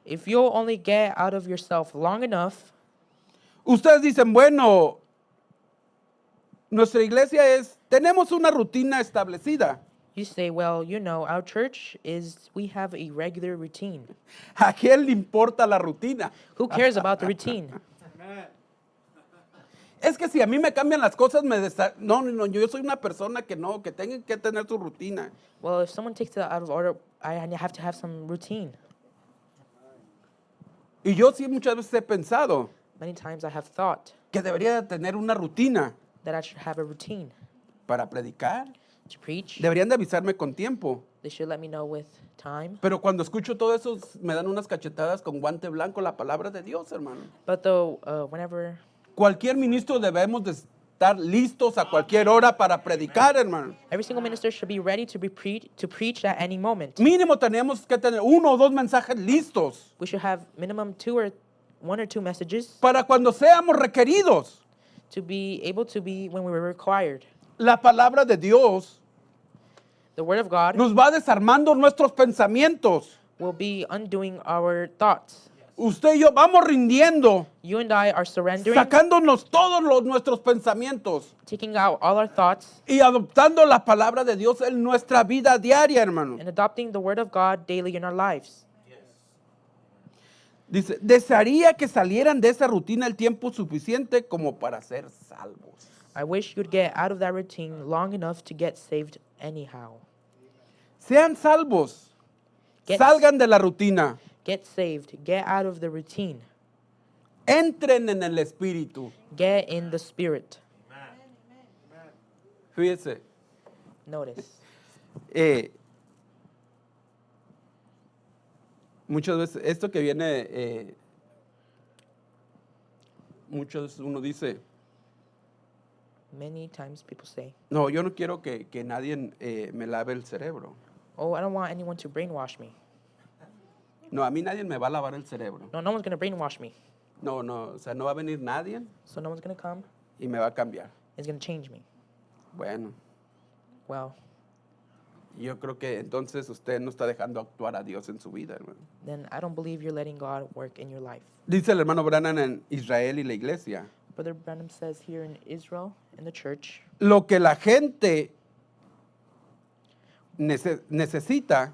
If you'll only get out of yourself long enough, ustedes dicen, bueno, nuestra iglesia tenemos una rutina establecida. you say, well, you know, our church we have a regular routine. ¿A quién le importa la rutina? Who cares about the routine? Es que si a mí me cambian las cosas, no, yo soy una persona que no, que tengo que tener su rutina. Well, if someone takes it out of order, I have to have some routine. Y yo sí muchas veces he pensado Many times I have thought que debería de tener una rutina that I should have a routine para predicar. to preach. Deberían de avisarme con tiempo. They should let me know with time. Pero cuando escucho todo eso, me dan unas cachetadas con guante blanco, la palabra de Dios, hermano. But though, whenever Cualquier ministro debemos de estar listos a cualquier hora para predicar, hermano. every single minister should be ready to preach at any moment. Mínimo tenemos que tener 1 o 2 mensajes listos We should have minimum 1 or 2 messages para cuando seamos requeridos. to be able to be when we were required. La palabra de Dios The word of God nos va desarmando nuestros pensamientos. will be undoing our thoughts. Usted y yo vamos rindiendo, You and I are surrendering, sacándonos todos nuestros pensamientos taking out all our thoughts, y adoptando la palabra de Dios en nuestra vida diaria, hermano. and adopting the word of God daily in our lives. Dice, desearía que salieran de esa rutina el tiempo suficiente como para ser salvos. I wish you'd get out of that routine long enough to get saved anyhow. Sean salvos. Get- Salgan de la rutina. Get saved. Get out of the routine. Entren en el espíritu. Get in the spirit. Fíjese, Notice. muchas veces, esto que viene, muchos uno dice, Many times people say, no, yo no quiero que nadie me lave el cerebro. oh, I don't want anyone to brainwash me. No, a mí nadie me va a lavar el cerebro. No one's going to brainwash me. No, o sea, no va a venir nadie So no one's going to come. y me va a cambiar. It's going to change me. Bueno, Well, yo creo que entonces usted no está dejando actuar a Dios en su vida, hermano. then I don't believe you're letting God work in your life. Dice el hermano Branham en Israel y la iglesia, Brother Branham says here in Israel, in the church, lo que la gente necesita,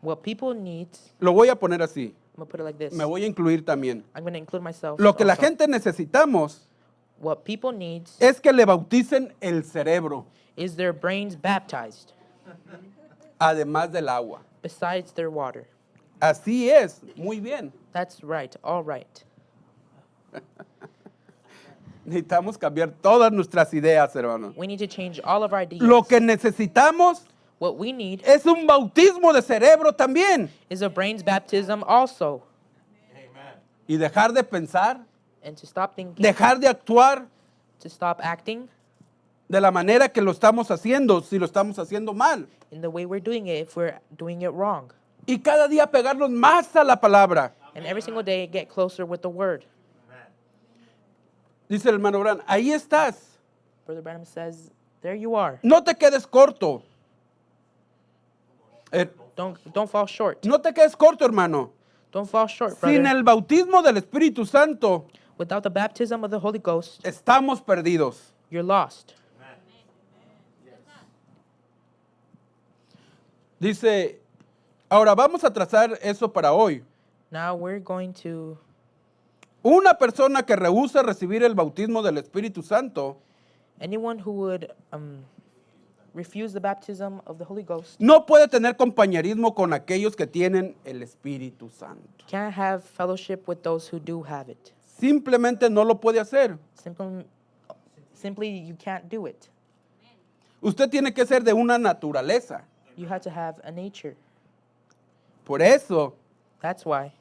what people need, lo voy a poner así, I'm going to put it like this. me voy a incluir también. I'm going to include myself. Lo que la also. gente necesitamos What people need es que le bauticen el cerebro, is their brains baptized, además del agua. besides their water. Así es, muy bien. That's right, all right. Necesitamos cambiar todas nuestras ideas, hermano. We need to change all of our ideas. Lo que necesitamos What we need es un bautismo de cerebro también. is a brains baptism also. Y dejar de pensar, And to stop thinking, dejar de actuar to stop acting de la manera que lo estamos haciendo, si lo estamos haciendo mal. in the way we're doing it if we're doing it wrong. Y cada día pegarnos más a la palabra. And every single day get closer with the word. Dice el hermano Branham, ahí estás. Brother Branham says, there you are. No te quedes corto. Don't fall short. No te quedes corto, hermano. Don't fall short, brother. Sin el bautismo del Espíritu Santo, Without the baptism of the Holy Ghost, estamos perdidos. you're lost. Dice, ahora vamos a trazar eso para hoy. Now we're going to, Una persona que rehúsa recibir el bautismo del Espíritu Santo anyone who would refuse the baptism of the Holy Ghost no puede tener compañerismo con aquellos que tienen el Espíritu Santo. can't have fellowship with those who do have it. Simplemente no lo puede hacer. Simply you can't do it. Usted tiene que ser de una naturaleza. You have to have a nature. Por eso That's why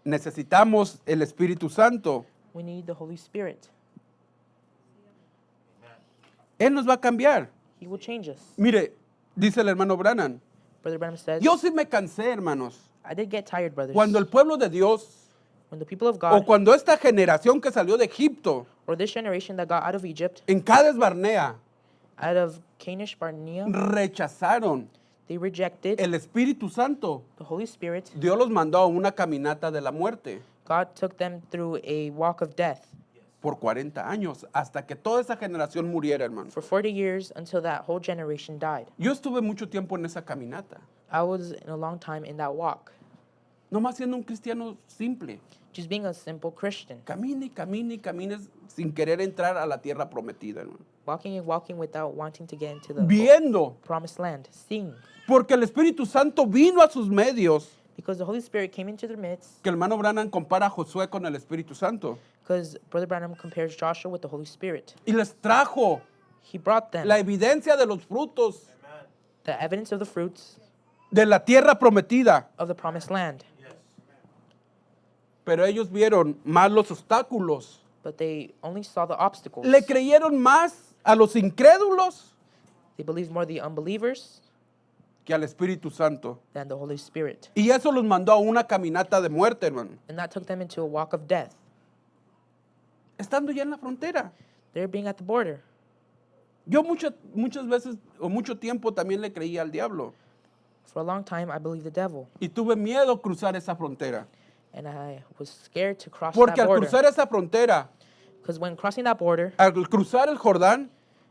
necesitamos el Espíritu Santo. we need the Holy Spirit. Él nos va a cambiar. He will change us. Mire, dice el hermano Branham, Brother Branham says, yo sí me cansé, hermanos, I did get tired, brothers. cuando el pueblo de Dios When the people of o God, cuando esta generación que salió de Egipto or this generation that got out of Egypt, en Cades Barnea out of Kadesh Barnea, rechazaron they rejected el Espíritu Santo, the Holy Spirit. Dios los mandó a una caminata de la muerte God took them through a walk of death por 40 años, hasta que toda esa generación muriera, hermano. for 40 years until that whole generation died. Yo estuve mucho tiempo en esa caminata, I was in a long time in that walk, nomás siendo un cristiano simple. just being a simple Christian, Camine y camine y camines sin querer entrar a la tierra prometida, hermano. walking and walking without wanting to get into the Viendo, promised land, seeing. porque el Espíritu Santo vino a sus medios, Because the Holy Spirit came into their midst, que el hermano Branham compara a Josué con el Espíritu Santo, because Brother Branham compares Joshua with the Holy Spirit. y les trajo He brought them la evidencia de los frutos the evidence of the fruits de la tierra prometida. of the promised land. Pero ellos vieron más los obstáculos. But they only saw the obstacles. Le creyeron más a los incrédulos They believed more the unbelievers que al Espíritu Santo. than the Holy Spirit. Y eso los mandó a una caminata de muerte, hermano. And that took them into a walk of death. Estando ya en la frontera. They're being at the border. Yo muchas veces o mucho tiempo también le creía al diablo. For a long time, I believed the devil. Y tuve miedo cruzar esa frontera. And I was scared to cross Porque that al border. cruzar esa frontera, Because when crossing that border, al cruzar el Jordán,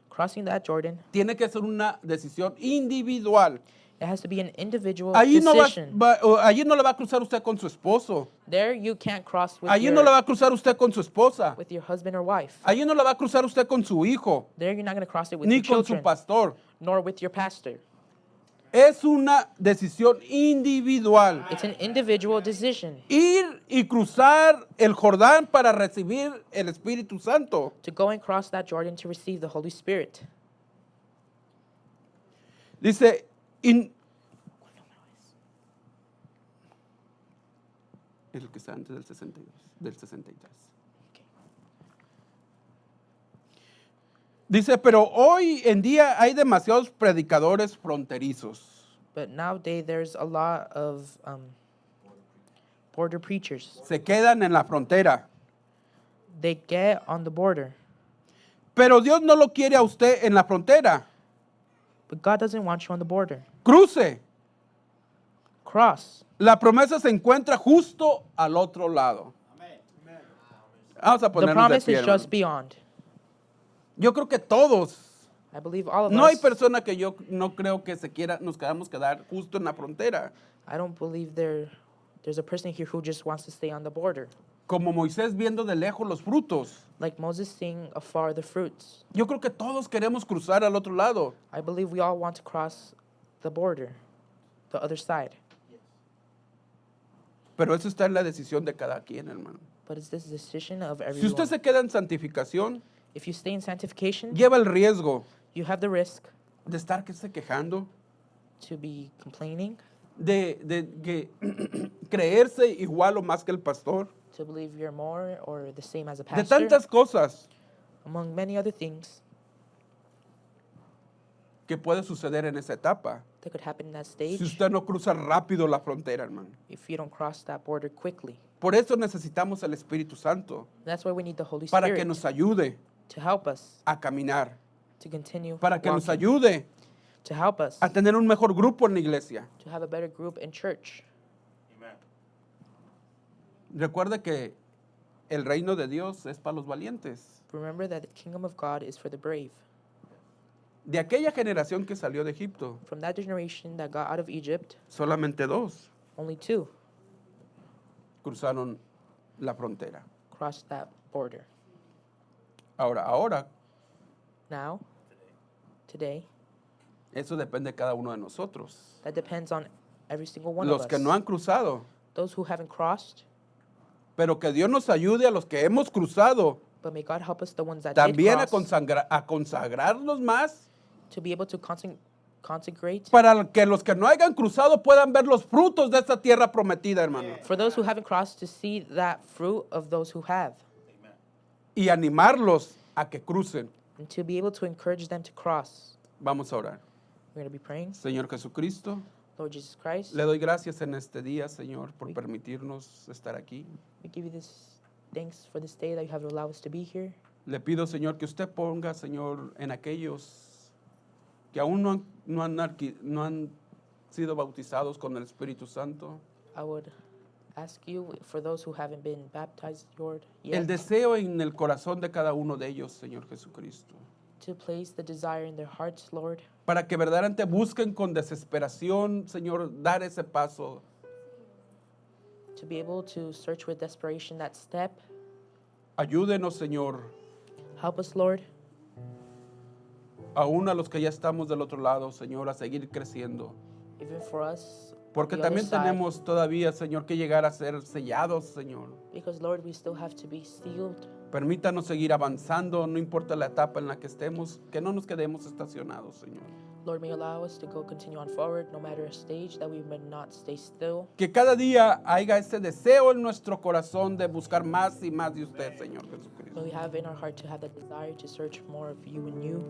crossing that Jordan, tiene que ser una decisión individual. it has to be an individual Allí no, decision. allí no le va a cruzar usted con su esposo. There you can't cross with Allí no le va a cruzar usted con su esposa. with your husband or wife. Allí no le va a cruzar usted con su hijo, There you're not going to cross it with ni your con su children, pastor. nor with your pastor. Es una decisión individual. It's an individual decision Ir y cruzar el Jordán para recibir el Espíritu Santo. to go and cross that Jordan to receive the Holy Spirit. Dice, es el que está antes del 62, del 63. Dice, pero hoy en día hay demasiados predicadores fronterizos. But nowadays there's a lot of border preachers. Se quedan en la frontera. They get on the border, Pero Dios no lo quiere a usted en la frontera. but God doesn't want you on the border. Cruce. Cross. La promesa se encuentra justo al otro lado. Vamos a The ponernos de promise pie, is just hermano. beyond. Yo creo que todos. I believe all of No hay us. persona que yo no creo que nos queramos quedar justo en la frontera. I don't believe there's a person here who just wants to stay on the border. Como Moisés viendo de lejos los frutos. Like Moses seeing afar the fruits. Yo creo que todos queremos cruzar al otro lado. I believe we all want to cross the border, the other side. Pero eso está en la decisión de cada quien, hermano. But it's this decision of Si everyone. usted se queda en santificación, If you stay in sanctification, lleva el riesgo you have the risk de estar quejando, to be complaining, de que creerse igual o más que el pastor, to believe you're more or the same as a de pastor, tantas cosas among many other things que puede suceder en esa etapa. that could happen in that stage Si usted no cruza rápido la frontera, hermano. if you don't cross that border quickly. Por eso necesitamos el Espíritu Santo, That's why we need the Holy para Spirit que nos ayude to help us a caminar, to continue para que nos walking, ayude to help us a tener un mejor grupo en la iglesia. to have a better group in church. Recuerde que el reino de Dios es para los valientes. Remember that the kingdom of God is for the brave. De aquella generación que salió de Egipto, From that generation that got out of Egypt, solamente 2 only 2 cruzaron la frontera. crossed that border. Ahora, Now, today, eso depende de cada uno de nosotros. that depends on every single one Los of que us. no han cruzado, Those who haven't crossed, pero que Dios nos ayude a los que hemos cruzado but may God help us, the ones that también did cross, a consagrarnos más to be able to consecrate. para que los que no hayan cruzado puedan ver los frutos de esta tierra prometida, hermano. For those who haven't crossed, to see that fruit of those who have, Y animarlos a que crucen. and to be able to encourage them to cross. Vamos a orar. We're going to be praying. Señor Jesucristo, Lord Jesus Christ, le doy gracias en este día, Señor, por permitirnos estar aquí. we give you this thanks for this day that you have allowed us to be here. Le pido, Señor, que usted ponga, Señor, en aquellos que aún no han sido bautizados con el Espíritu Santo, I would ask you, for those who haven't been baptized, Lord, el yet, deseo en el corazón de cada uno de ellos, Señor Jesucristo, to place the desire in their hearts, Lord, para que verdaderamente busquen con desesperación, Señor, dar ese paso. to be able to search with desperation that step. Ayúdenos, Señor, Help us, Lord, aún a los que ya estamos del otro lado, Señor, a seguir creciendo. even for us, Porque the other también side, tenemos todavía, Señor, que llegar a ser sellados, Señor. because, Lord, we still have to be sealed. Permítanos seguir avanzando, no importa la etapa en la que estemos, que no nos quedemos estacionados, Señor. Lord, may allow us to continue on forward, no matter a stage, that we may not stay still. Que cada día haya ese deseo en nuestro corazón de buscar más y más de usted, Señor May Jesucristo. we have in our heart to have that desire to search more of you and you.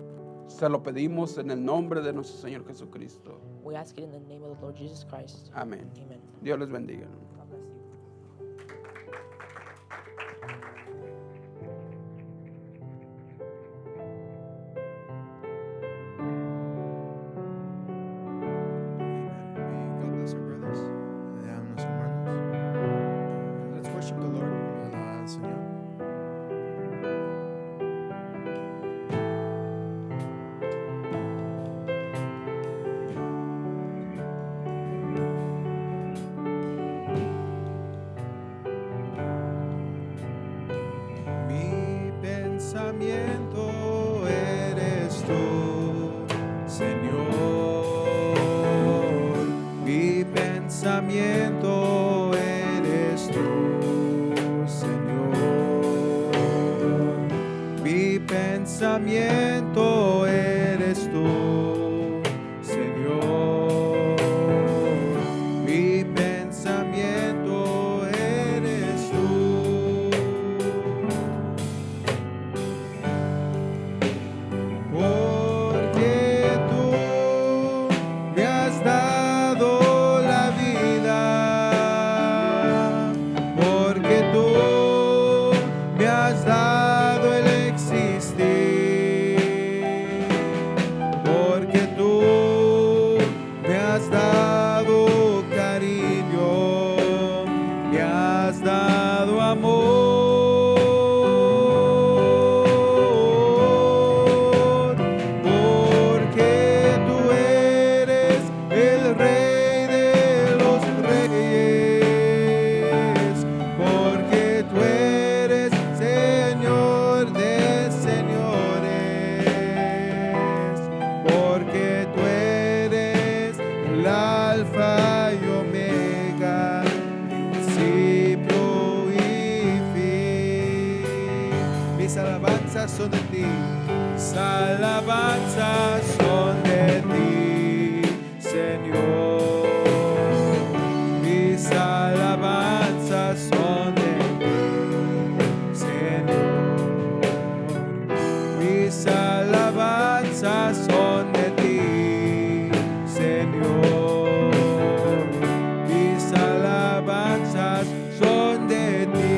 Se lo pedimos en el nombre de nuestro Señor Jesucristo. We ask it in the name of the Lord Jesus Christ. Amén. Amen. Dios les bendiga. God bless you. God bless our brothers. Los hermanos. Let's worship the Lord. Alabar al Señor. Mi pensamiento eres tú, Señor. Mi pensamiento eres tú, Señor. Mi pensamiento eres tú, Señor. Mi pensamiento eres tú. Porque tú me has dado la vida, porque tú me has dado el existir, porque tú me has dado cariño, me has dado amor. Porque tú eres el Rey de los reyes, porque tú eres Señor de señores, porque tú eres el Alfa y Omega, principio y fin. Mis alabanzas son de ti, mis alabanzas son de ti, Señor. Mis alabanzas son de ti, Señor. Mis alabanzas son de ti, Señor. Mis alabanzas son de ti.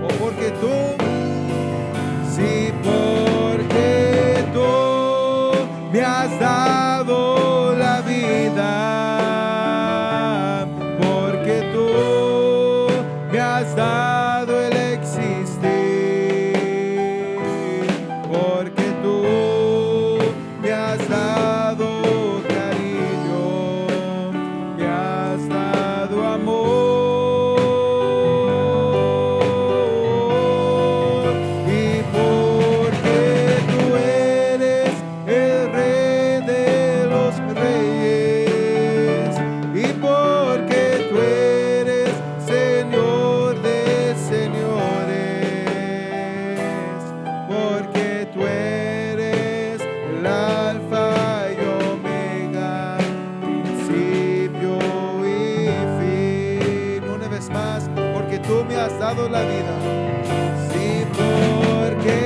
Oh, porque tú, sí, porque tú me has dado la vida, porque tú me has dado el existir, porque tú me has dado cariño, me has dado amor, y porque tú eres el Rey de los reyes, y porque tú eres Señor de señores, porque tú eres el Alfa y Omega, principio y fin. Una vez más, porque tú me has dado la vida. Sí, porque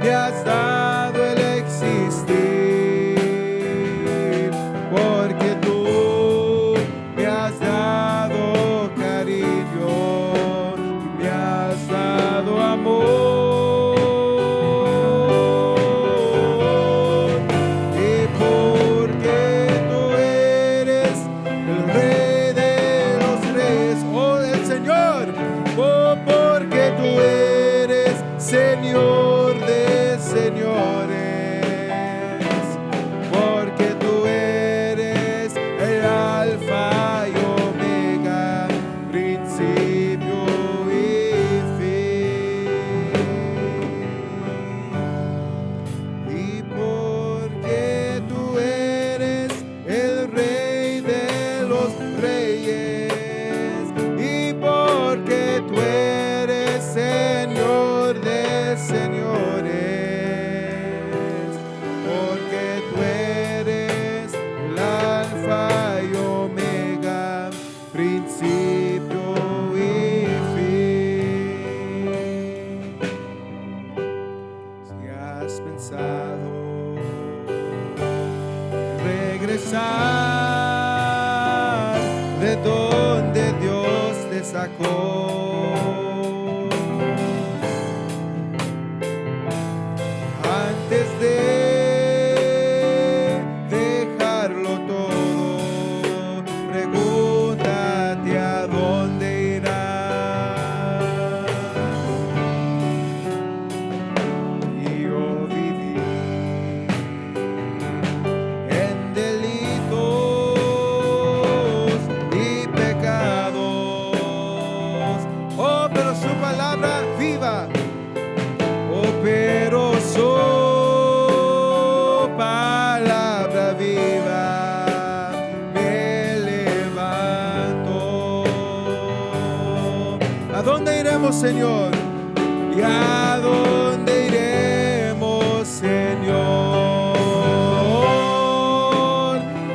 me has dado el existir, porque tú me has dado cariño, me has dado amor, y porque tú eres el Rey de los Reyes, oh el Señor, oh porque tú eres Señor de señores, porque tú eres el Alfa y Omega, principio y fin. Y porque tú eres el Rey de los Reyes, y porque tú eres Señor de señores, porque tú eres el Alfa y Omega, principio y fin. Si has pensado regresar de donde Dios te sacó, antes de dejarlo todo, pregúntate a dónde irás. Y yo viví en delitos y pecados, oh, pero su palabra viva, oh, pero su palabra viva me levantó. ¿A dónde iremos, Señor? ¿Y a dónde iremos, Señor?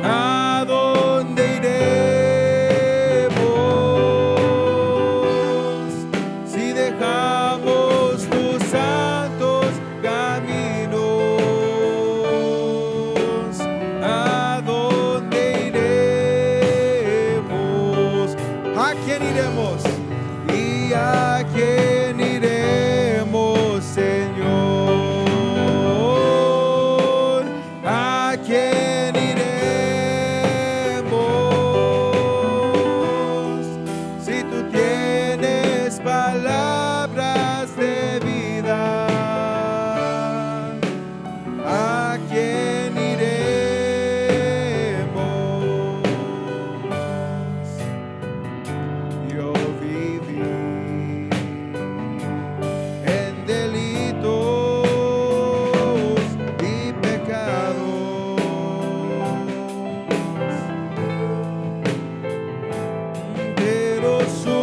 ¿A dónde iremos si dejamos tus santos caminos? ¿A dónde iremos? ¿A quién iremos? ¿Y a quién iremos, Señor? ¿A quién iremos si tú tienes palabras de vida? ¿A quién iremos? Yo viví en delitos y pecados, pero su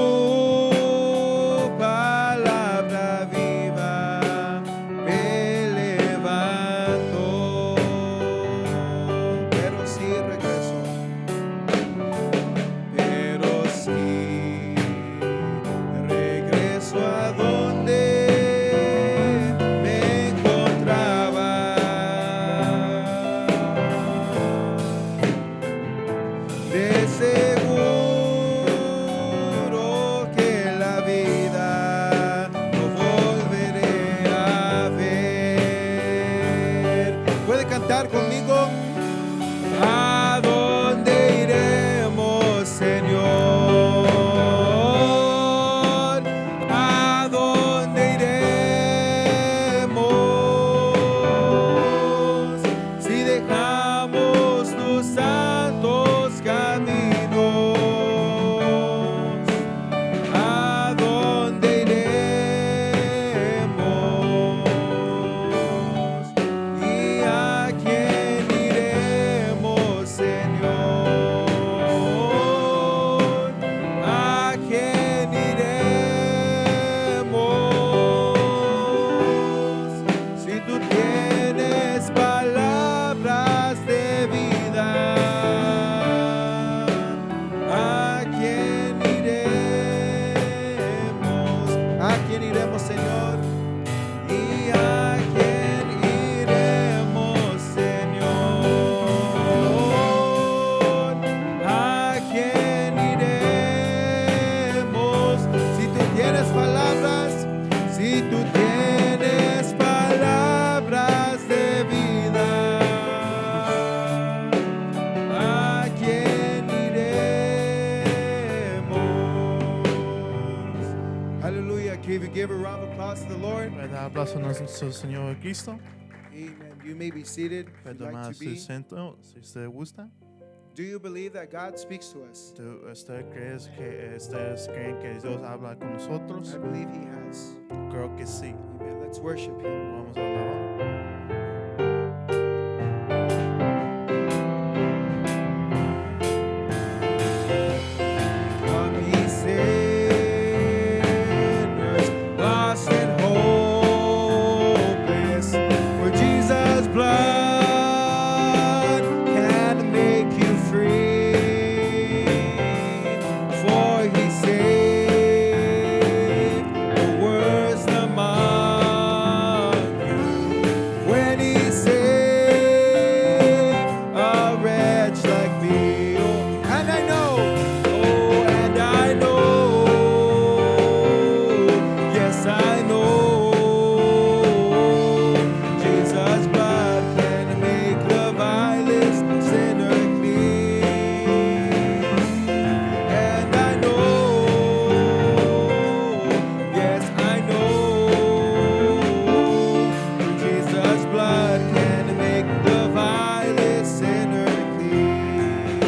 palabra viva me levantó. Pero si regreso, pero si regreso a donde me encontraba, de seguro que la vida no volveré a ver. ¿Puede cantar conmigo? ¿A dónde iremos, Señor? ¿A dónde iremos si dejamos tus santos caminos? ¿A dónde iremos? ¿Y a quién aplauso a nuestro Señor Cristo. Amen. You may be seated if you'd Puede tomar like to su be. asiento si usted gusta. Do you believe that God speaks to us? ¿Ustedes creen que Dios habla con nosotros? I believe He has. Creo que sí. Amen. Let's worship Him. Vamos a alabar. Come ye sinners, lost and hopeless, for Jesus' blood can make you free. For He saved the worst among you when He saved a wretch like me. Oh, and I know. Oh, and I know, yes, I know, Jesus' blood can make the vilest sinner clean. And I know, yes, I know, Jesus' blood can make the vilest sinner clean.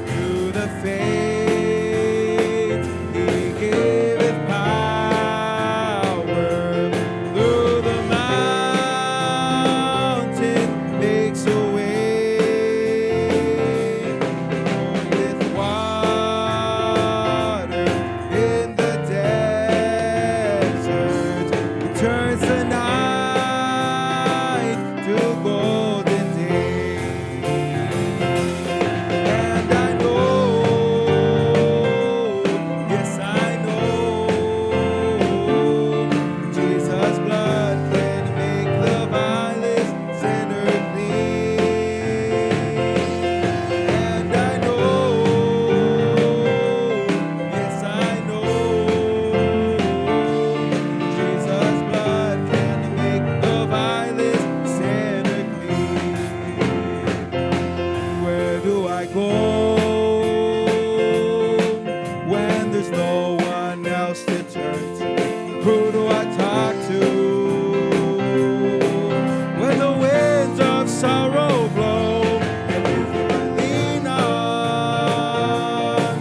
Through the faith He giveth power, through the mountain makes a way, with water in the desert, He turns the night to golden day. And I know, yes, I know, Jesus' blood can make the vilest sinner clean. And I know, yes, I know, Jesus' blood can make the vilest sinner clean. Where do I go when there's no one else to turn to? Who do I talk to when the winds of sorrow blow? And who do I lean on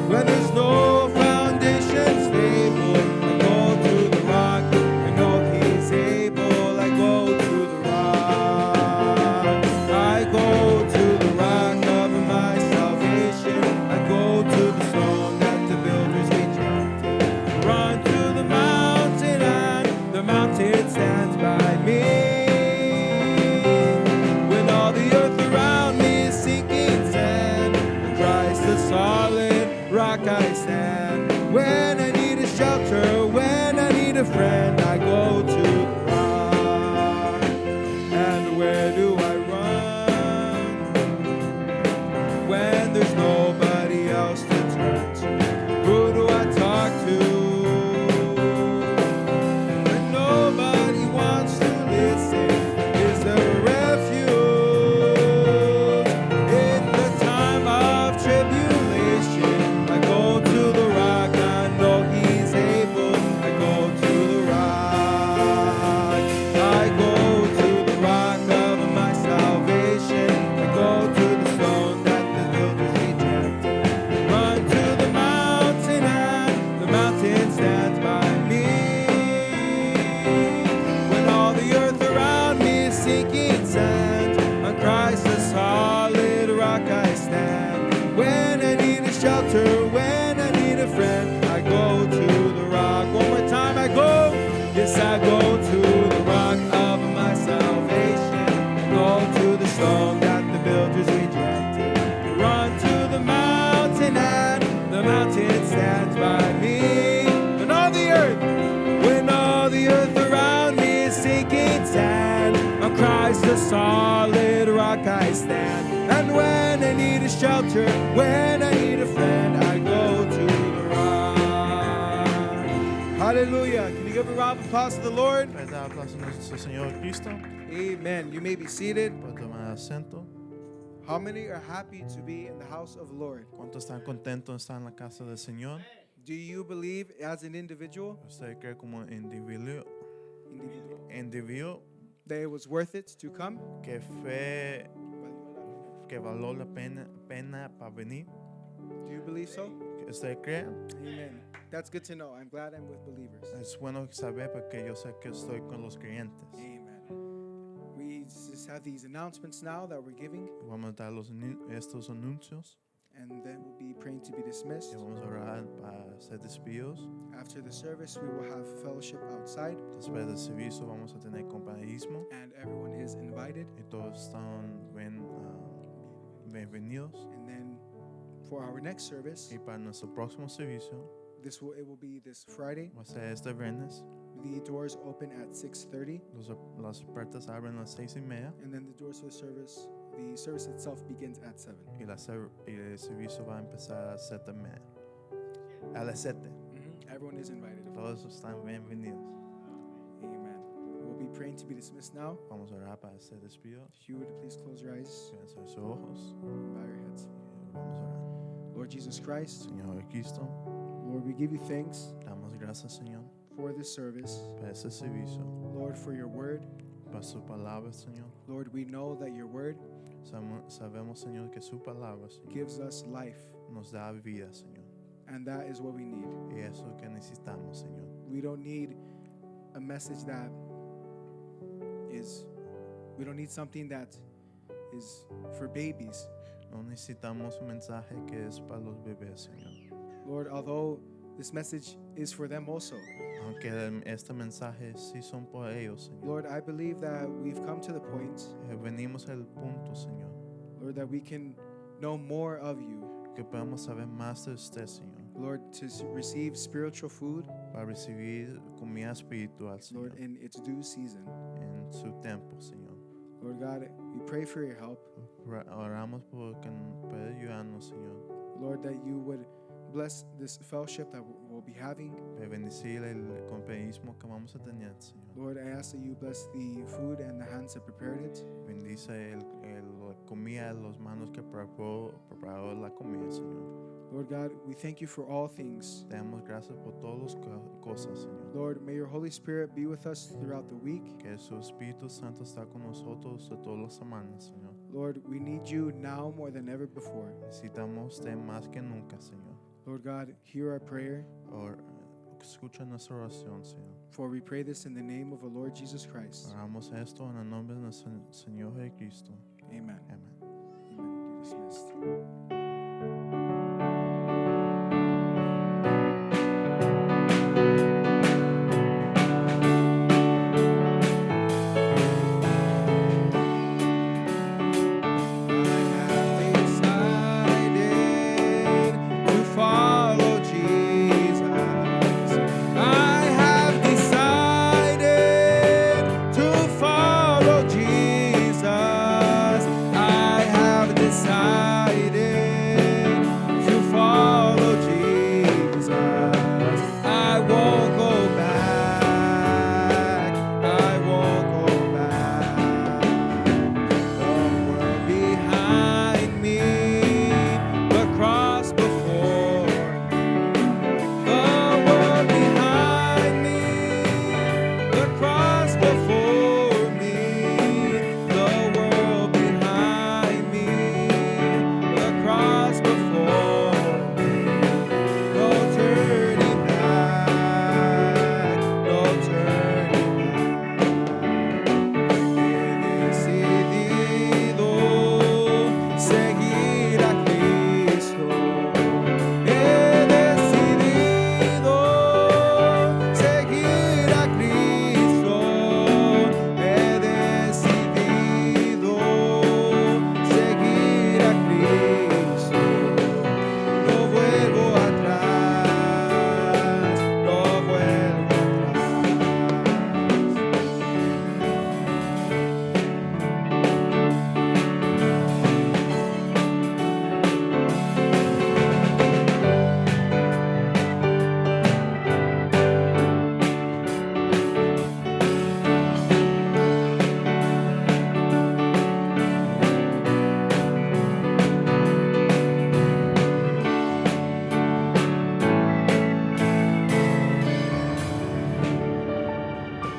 when there's no foundation stable? I go to the rock, I know He's able. I go to the rock, I go to the rock of my salvation. I go to the stone that the builders rejected. Run to the mountain and the mountain stands by me. When all the earth around me is sinking sand, in Christ the solid rock I stand. When I need a shelter, when I need a friend, I go to the rock. And where do I run when there's nobody else to turn to? Who do I talk to when nobody wants to listen? Is there a refuge in the time of tribulation? I go to the rock, I know He's able. I go to the rock, I go to the rock of my salvation. I go to the stone that the builders rejected. Run to the mountain and the mountain stands by me. When all the earth around me is sinking sand, on Christ the solid rock I stand. When I need a shelter, when I need a friend, I go to the rock. One more time, I go. Yes, I go to the rock of my salvation. Go to the stone that the builders rejected. Run to the mountain and the mountain stands by me. When all the earth around me is sinking sand, on Christ the solid rock I stand. And when I need a shelter, when I need a friend, I go to the rock. Hallelujah. Can you give a round of applause to the Lord? Puede dar aplauso a nuestro Señor Cristo. Amen. You may be seated. Puede tomar asiento. How many are happy to be in the house of the Lord? ¿Cuántos están contentos de estar en la casa del Señor? Do you believe as an individual ¿Usted cree como individuo that it was worth it to come? que valió la pena para venir? Do you believe so? ¿Usted cree? Amen. That's good to know. I'm glad I'm with believers. Es bueno saber porque yo sé que estoy con los creyentes. Amen. We just have these announcements now that we're giving, Vamos a dar estos anuncios and then we'll be praying to be dismissed. y vamos a orar para ser despedidos. After the service, we will have fellowship outside, Después del servicio vamos a tener compañerismo and everyone is invited. y todos están bienvenidos. And then for our next service, Y para nuestro próximo servicio, it will be this Friday. va a ser este viernes. The doors open at 6:30, Las puertas abren a las 6:30 and then the doors for the service itself begins at 7. y el servicio va a empezar a las 7:30. A las 7. Everyone is invited. Of Todos están bienvenidos. Amen. We'll be praying to be dismissed now. Vamos a orar para ser despedidos. If you would please close your eyes Cierren sus ojos and bow your heads. y vamos a orar. Lord Jesus Christ, Señor Cristo, Lord, we give you thanks damos gracias, Señor, for this service. para este servicio, Lord, for your word. para su palabra, Señor. Lord, we know that your word Sabemos, Señor, que su palabra, Señor, gives us life, nos da vida, Señor. and that is what we need. Y eso que necesitamos, Señor. We don't need a message we don't need something that is for babies. No necesitamos un mensaje que es para los bebés, Señor. Lord, although this message is for them also. Aunque este mensaje sí son por ellos, Señor. Lord, I believe that we've come to the point, Venimos al punto, Señor, Lord, that we can know more of you. que podemos saber más de usted, Señor, Lord, to receive spiritual food, para recibir comida espiritual, Lord, Señor, in its due season. en su tiempo, Señor. Lord God, we pray for your help. Oramos por que pueda ayudarnos, Señor, Lord, that you would bless this fellowship that we'll be having. para bendecir el compañerismo que vamos a tener, Señor. Lord, I ask that you bless the food and the hands that prepared it. Bendice la comida, los manos que preparó la comida, Señor. Lord God, we thank you for all things. Te damos gracias por todas las cosas, Señor. Lord, may your Holy Spirit be with us throughout the week. Que su Espíritu Santo está con nosotros de todas las semanas, Señor. Lord, we need you now more than ever before. Necesitamos de más que nunca, Señor. Lord God, hear our prayer, Escucha nuestra oración, Señor. for we pray this in the name of the Lord Jesus Christ. Oramos esto en el nombre de nuestro Señor Jesucristo. Amen. Amén. Amen. You're dismissed.